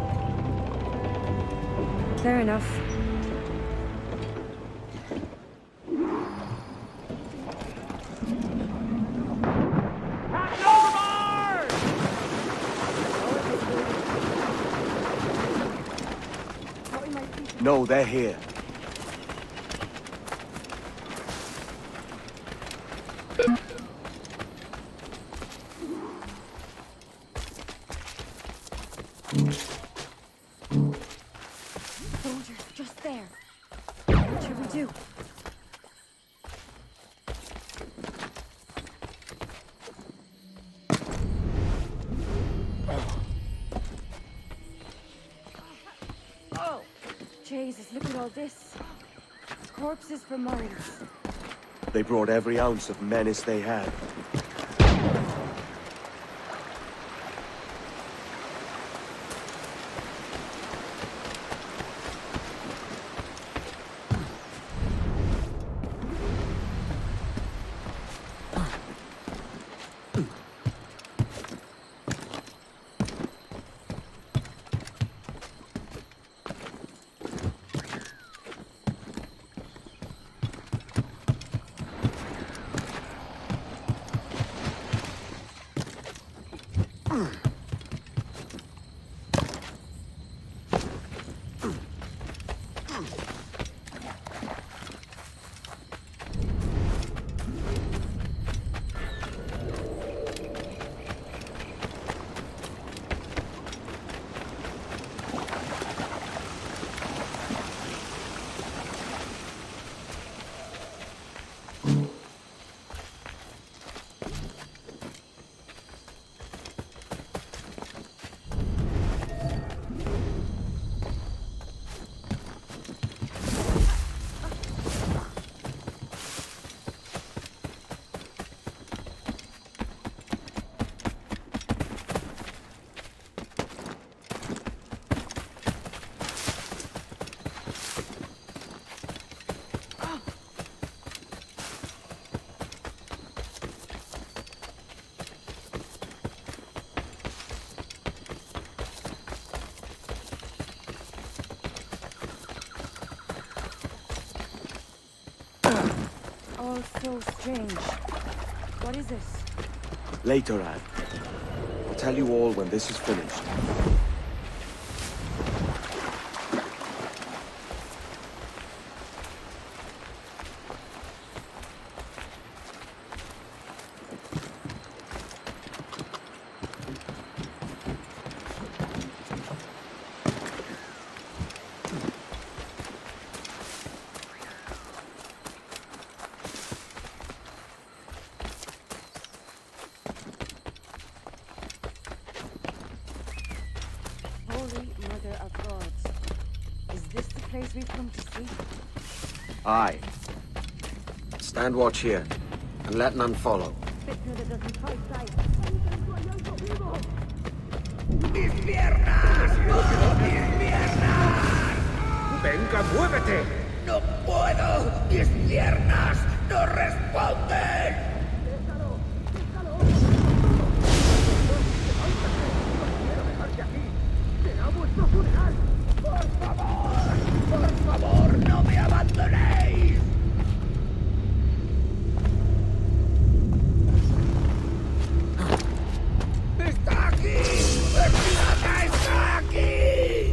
Fair enough.
No, they're here.
Soldiers, just there. What should we do? Oh, Jesus, look at all this. Corpses for miles.
They brought every ounce of menace they had.
so strange. What is this?
Later, Ad. I'll tell you all when this is finished.
Holy Mother of Gods. Is this the place we've come to see?
Aye. Stand watch here, and let none follow.
¡Mis piernas! ¡Oh, mis piernas!
¡Venga, muévete!
¡No puedo! ¡Mis piernas no responden! ¡Será vuestro funeral! ¡Por favor, no me abandonéis! ¡Está aquí! ¡El pirata está aquí!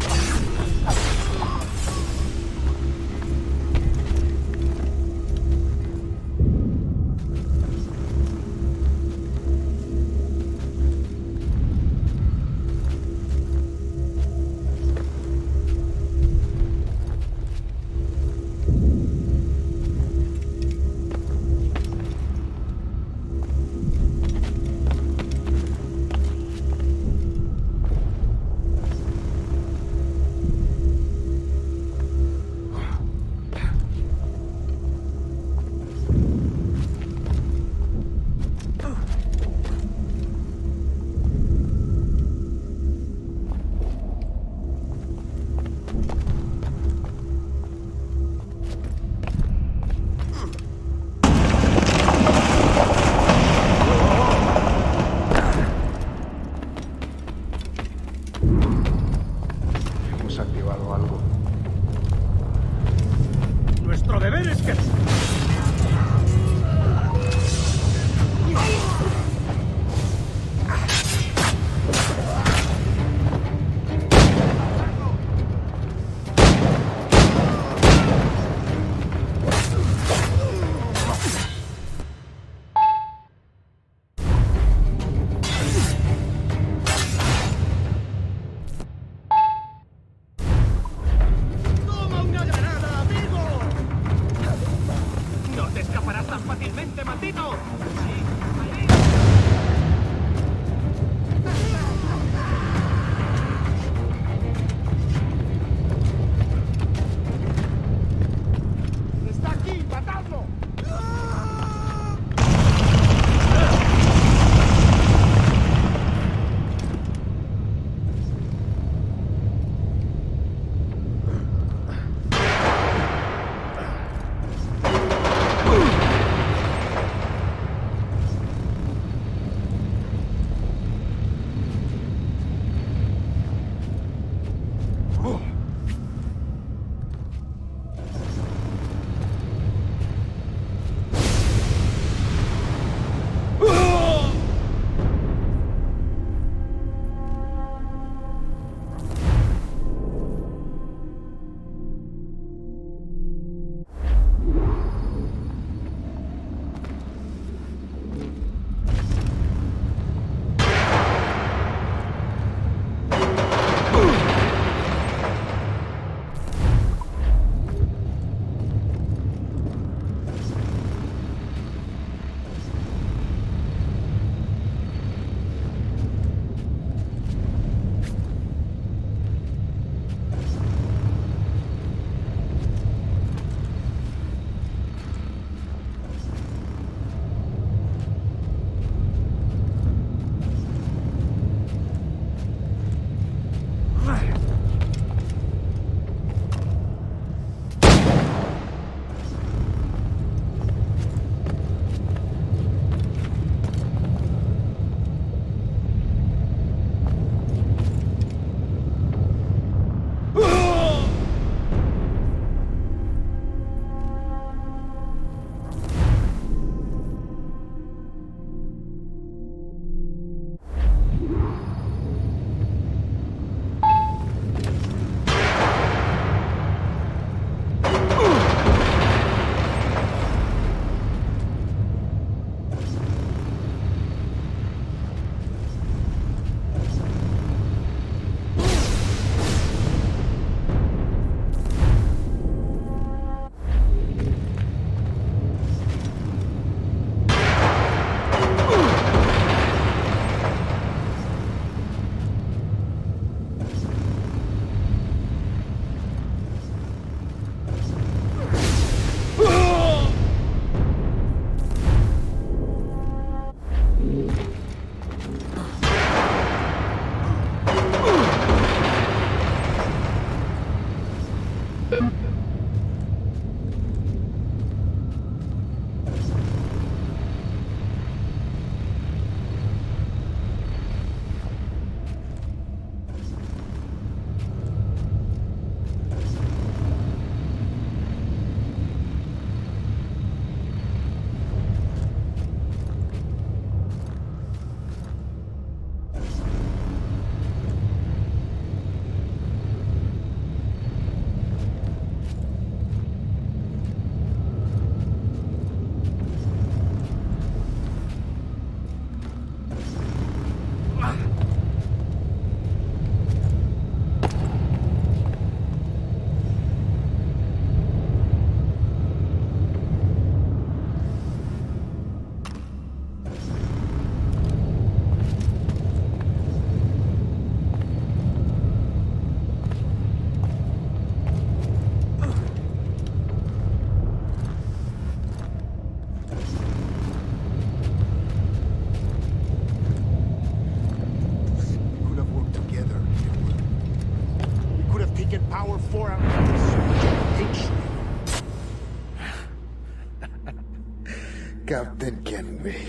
Captain Kenway,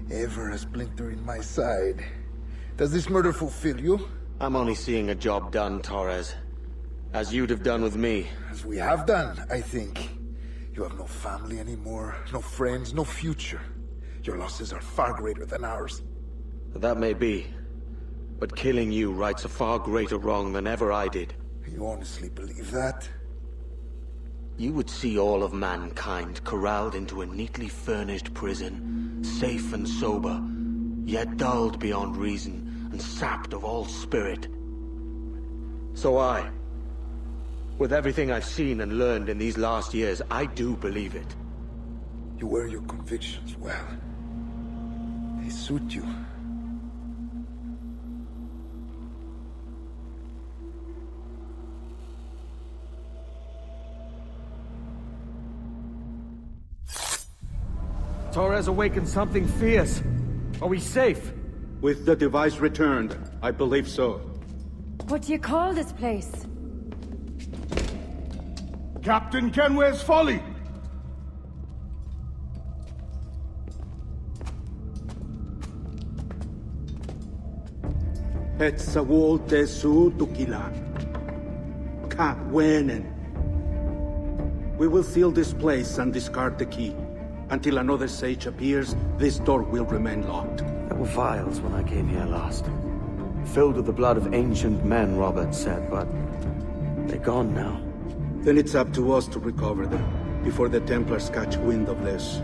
ever a splinter in my side. Does this murder fulfill you?
I'm only seeing a job done, Torres. As you'd have done with me.
As we have done, I think. You have no family anymore, no friends, no future. Your losses are far greater than ours.
That may be. But killing you rights a far greater wrong than ever I did.
You honestly believe that?
You would see all of mankind corralled into a neatly furnished prison, safe and sober, yet dulled beyond reason and sapped of all spirit. So with everything I've seen and learned in these last years, I do believe it.
You wear your convictions well. They suit you.
Torres awakened something fierce. Are we safe?
With the device returned, I believe so.
What do you call this place?
Captain Kenway's Folly!
Etsawol tesu tukila. Ka wenen. We will seal this place and discard the key. Until another sage appears, this door will remain locked.
There were vials when I came here last. Filled with the blood of ancient men, Robert said, but they're gone now.
Then it's up to us to recover them, before the Templars catch wind of this.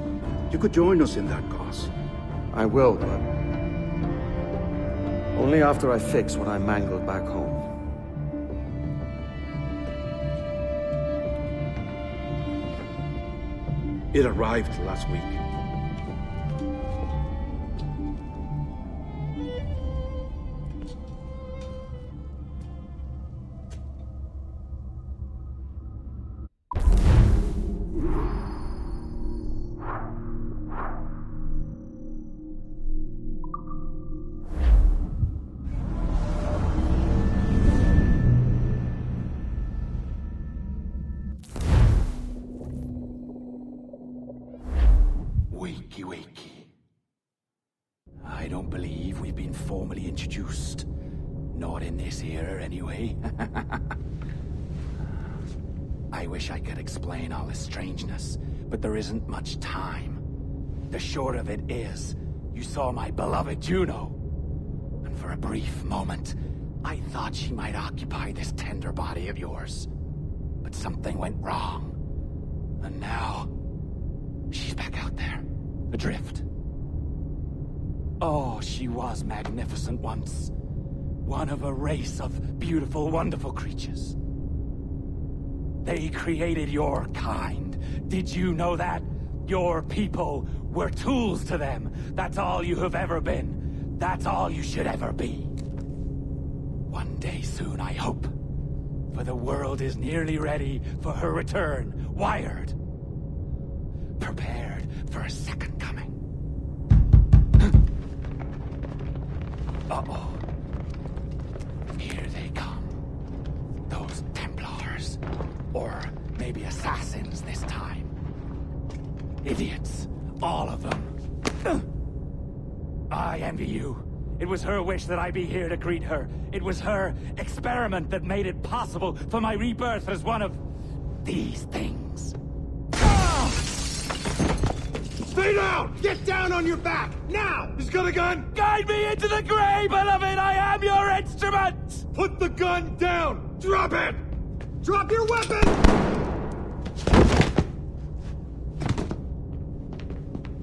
You could join us in that cause.
I will, but only after I fix what I mangled back home.
It arrived last week.
I don't believe we've been formally introduced. Not in this era, anyway. I wish I could explain all this strangeness, but there isn't much time. The short of it is, you saw my beloved Juno. And for a brief moment, I thought she might occupy this tender body of yours. But something went wrong. And now, she's back out there, adrift. Oh, she was magnificent once. One of a race of beautiful, wonderful creatures. They created your kind. Did you know that? Your people were tools to them. That's all you have ever been. That's all you should ever be. One day soon, I hope. For the world is nearly ready for her return. Wired. Prepared for a second coming. Uh-oh. Here they come. Those Templars. Or maybe assassins this time. Idiots. All of them. I envy you. It was her wish that I be here to greet her. It was her experiment that made it possible for my rebirth as one of these things.
Stay down! Get down on your back! Now! He's got a gun!
Guide me into the grave, beloved! I am your instrument!
Put the gun down! Drop it! Drop your weapon!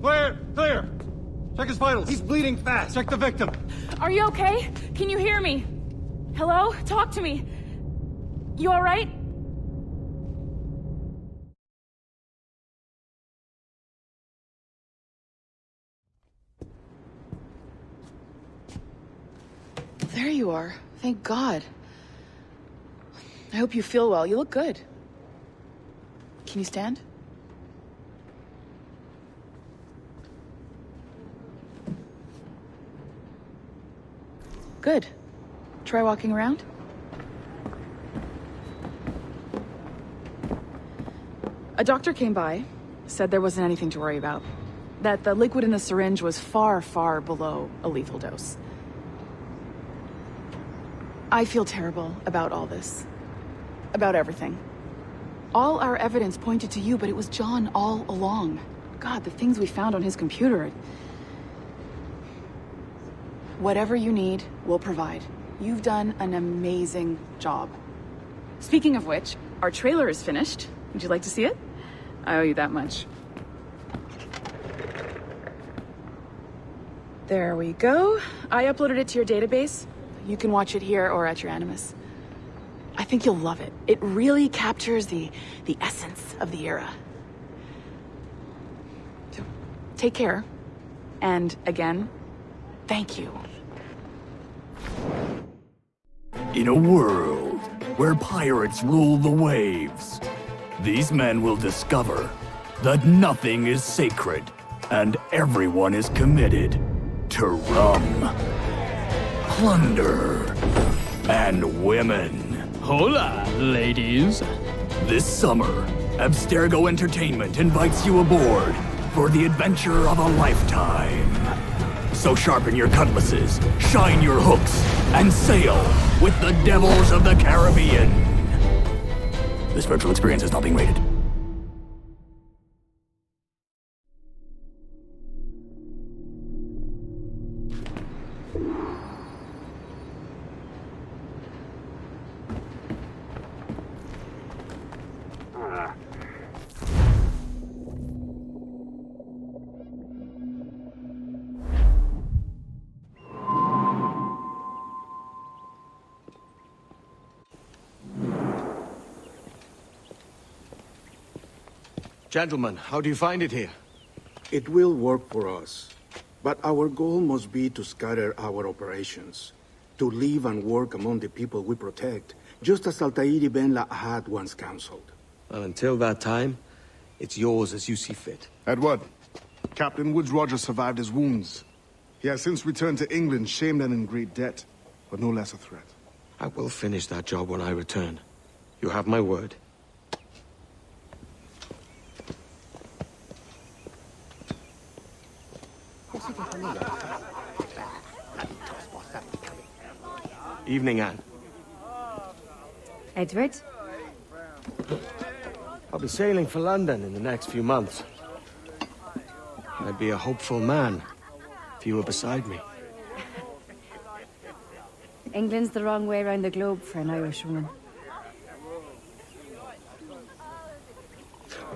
Clear! Clear! Check his vitals. He's bleeding fast. Check the victim.
Are you okay? Can you hear me? Hello? Talk to me. You all right? There you are. Thank God. I hope you feel well. You look good. Can you stand? Good. Try walking around. A doctor came by, said there wasn't anything to worry about. that the liquid in the syringe was far, far below a lethal dose. I feel terrible about all this. About everything. All our evidence pointed to you, but it was John all along. God, the things we found on his computer. Whatever you need, we'll provide. You've done an amazing job. Speaking of which, our trailer is finished. Would you like to see it? I owe you that much. There we go. I uploaded it to your database. You can watch it here or at your Animus. I think you'll love it. It really captures the essence of the era. So, take care. And again, thank you.
In a world where pirates rule the waves, these men will discover that nothing is sacred and everyone is committed to rum, plunder, and women.
Hola, ladies.
This summer, Abstergo Entertainment invites you aboard for the adventure of a lifetime. So sharpen your cutlasses, shine your hooks, and sail with the devils of the Caribbean. This virtual experience is not being rated.
Gentlemen, how do you find it here?
It will work for us. But our goal must be to scatter our operations. To live and work among the people we protect, just as Altair ibn La'ahad once counseled.
Well, until that time, it's yours as you see fit.
Edward, Captain Woods Rogers survived his wounds. He has since returned to England, shamed and in great debt, but no less a threat.
I will finish that job when I return. You have my word. Evening, Anne.
Edward?
I'll be sailing for London in the next few months. I'd be a hopeful man if you were beside me.
England's the wrong way around the globe for an Irish woman.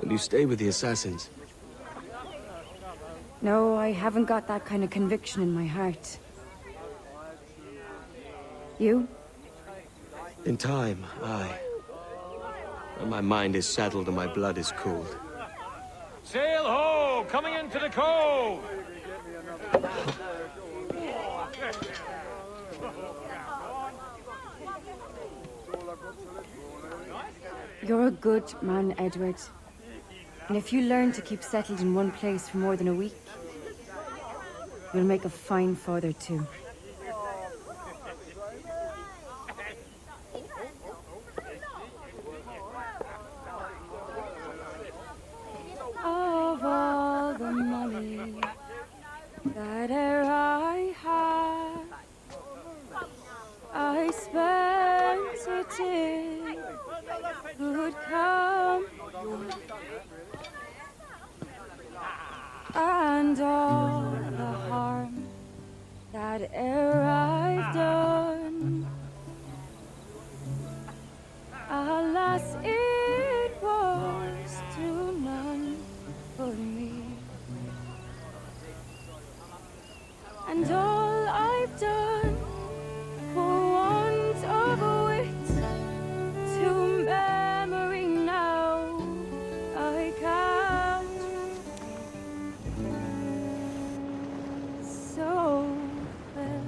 Will you stay with the assassins?
No, I haven't got that kind of conviction in my heart. You?
In time, aye. When my mind is settled and my blood is cooled.
Sail ho! Coming into the cove!
You're a good man, Edward. And if you learn to keep settled in one place for more than a week, you'll make a fine father too. Of all the money that e'er I had, I spent it in good company, and all the harm that e'er I've done, alas, it was to none but me. And all I've done for want of wit to memory now I can't. So felt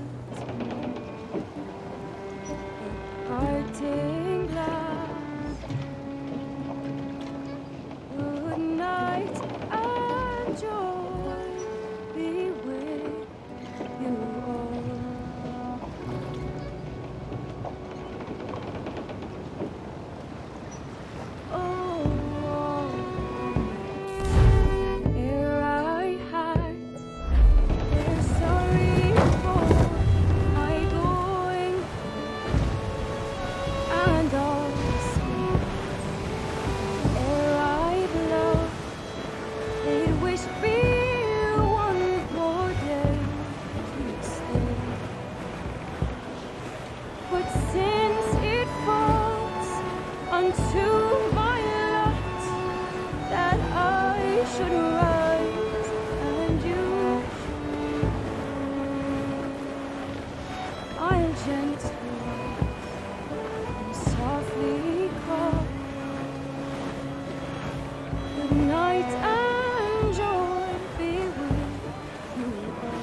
night and joy be with you all.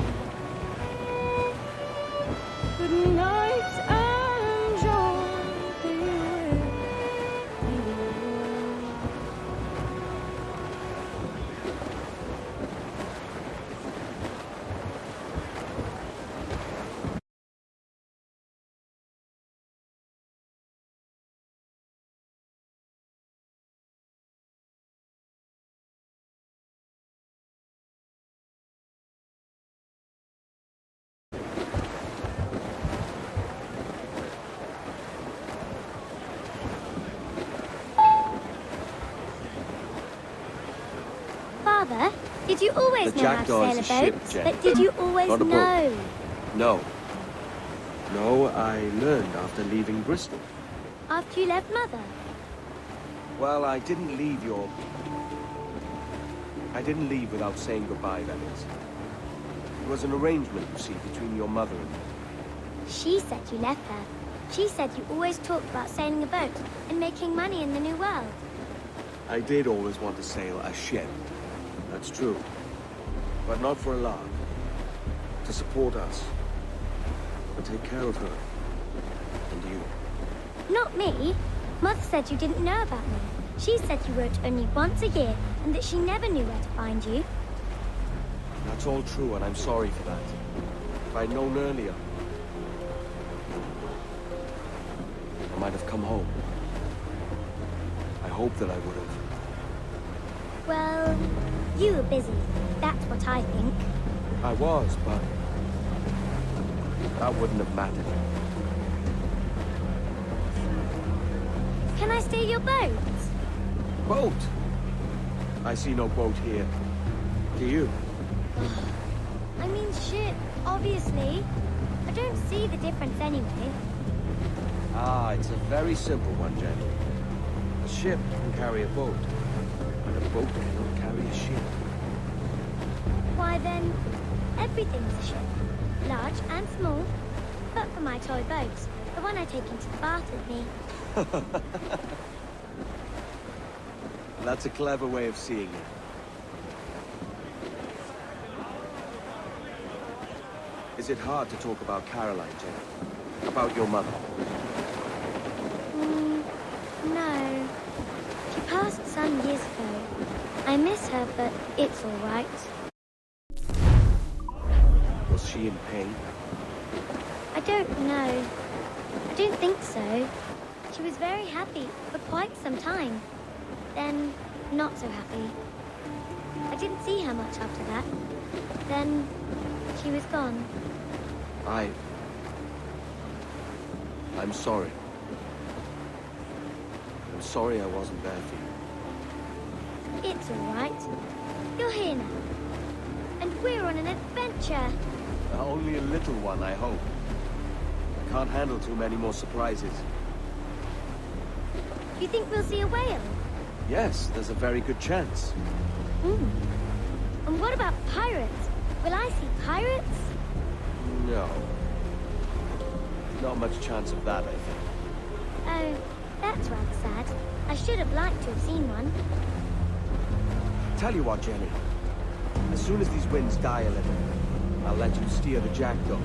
Good night and joy be with you all.
Father, did you always
The
know how to
Jackdaw
sail
is
a
a ship,
boat?
Jen.
But did you always
Not a boat.
know?
No. No, I learned after leaving Bristol.
After you left Mother?
Well, I didn't leave without saying goodbye, that is. It was an arrangement, you see, between your mother and me.
She said you left her. She said you always talked about sailing a boat and making money in the New World.
I did always want to sail a ship. That's true. But not for a lark. To support us. To take care of her. And you.
Not me. Mother said you didn't know about me. She said you wrote only once a year and that she never knew where to find you.
That's all true, and I'm sorry for that. If I'd known earlier, I might have come home. I hope that I would have.
Well, you were busy. That's what I think.
I was, but that wouldn't have mattered.
Can I steal your boat?
Boat? I see no boat here. Do you?
I mean ship, obviously. I don't see the difference anyway.
Ah, it's a very simple one, Jenny. A ship can carry a boat, but a boat cannot carry a ship.
Why then, everything's a ship. Large and small. But for my toy boat, the one I take into the bath with me.
That's a clever way of seeing it. Is it hard to talk about Caroline, Jenny? About your mother?
No. She passed some years ago. I miss her, but it's all right.
Was she in pain?
I don't know. I don't think so. She was very happy for quite some time. Then, not so happy. I didn't see her much after that. Then, she was gone.
I'm sorry. I'm sorry I wasn't there for you.
It's all right. You're here now. And we're on an adventure.
Only a little one, I hope. I can't handle too many more surprises.
Do you think we'll see a whale?
Yes, there's a very good chance.
And what about pirates? Will I see pirates?
No. Not much chance of that, I think.
Oh, that's rather sad. I should have liked to have seen one.
Tell you what, Jenny. As soon as these winds die a little, I'll let you steer the Jackdaw.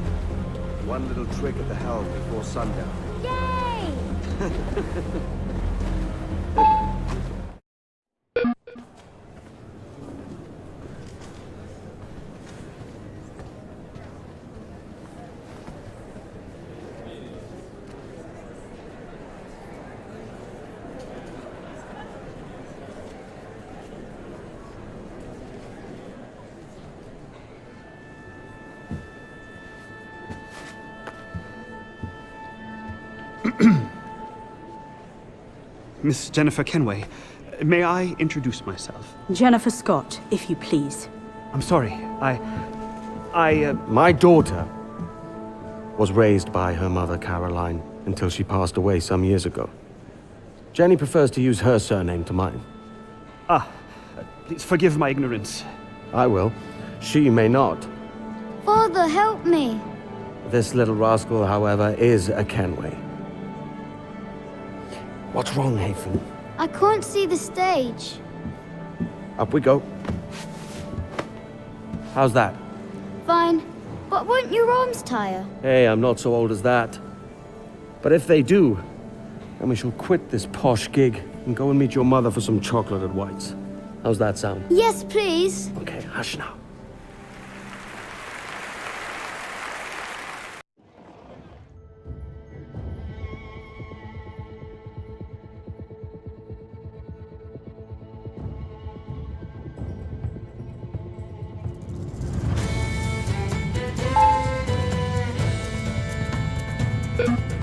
One little trick at the helm before sundown.
Yay!
Miss Jennifer Kenway, may I introduce myself?
Jennifer Scott, if you please.
I'm sorry,
My daughter was raised by her mother, Caroline, until she passed away some years ago. Jenny prefers to use her surname to mine.
Please forgive my ignorance.
I will. She may not.
Father, help me.
This little rascal, however, is a Kenway. What's wrong, Hafen?
I can't see the stage.
Up we go. How's that?
Fine. But won't your arms tire?
Hey, I'm not so old as that. But if they do, then we shall quit this posh gig and go and meet your mother for some chocolate at White's. How's that sound?
Yes, please.
Okay, hush now.
you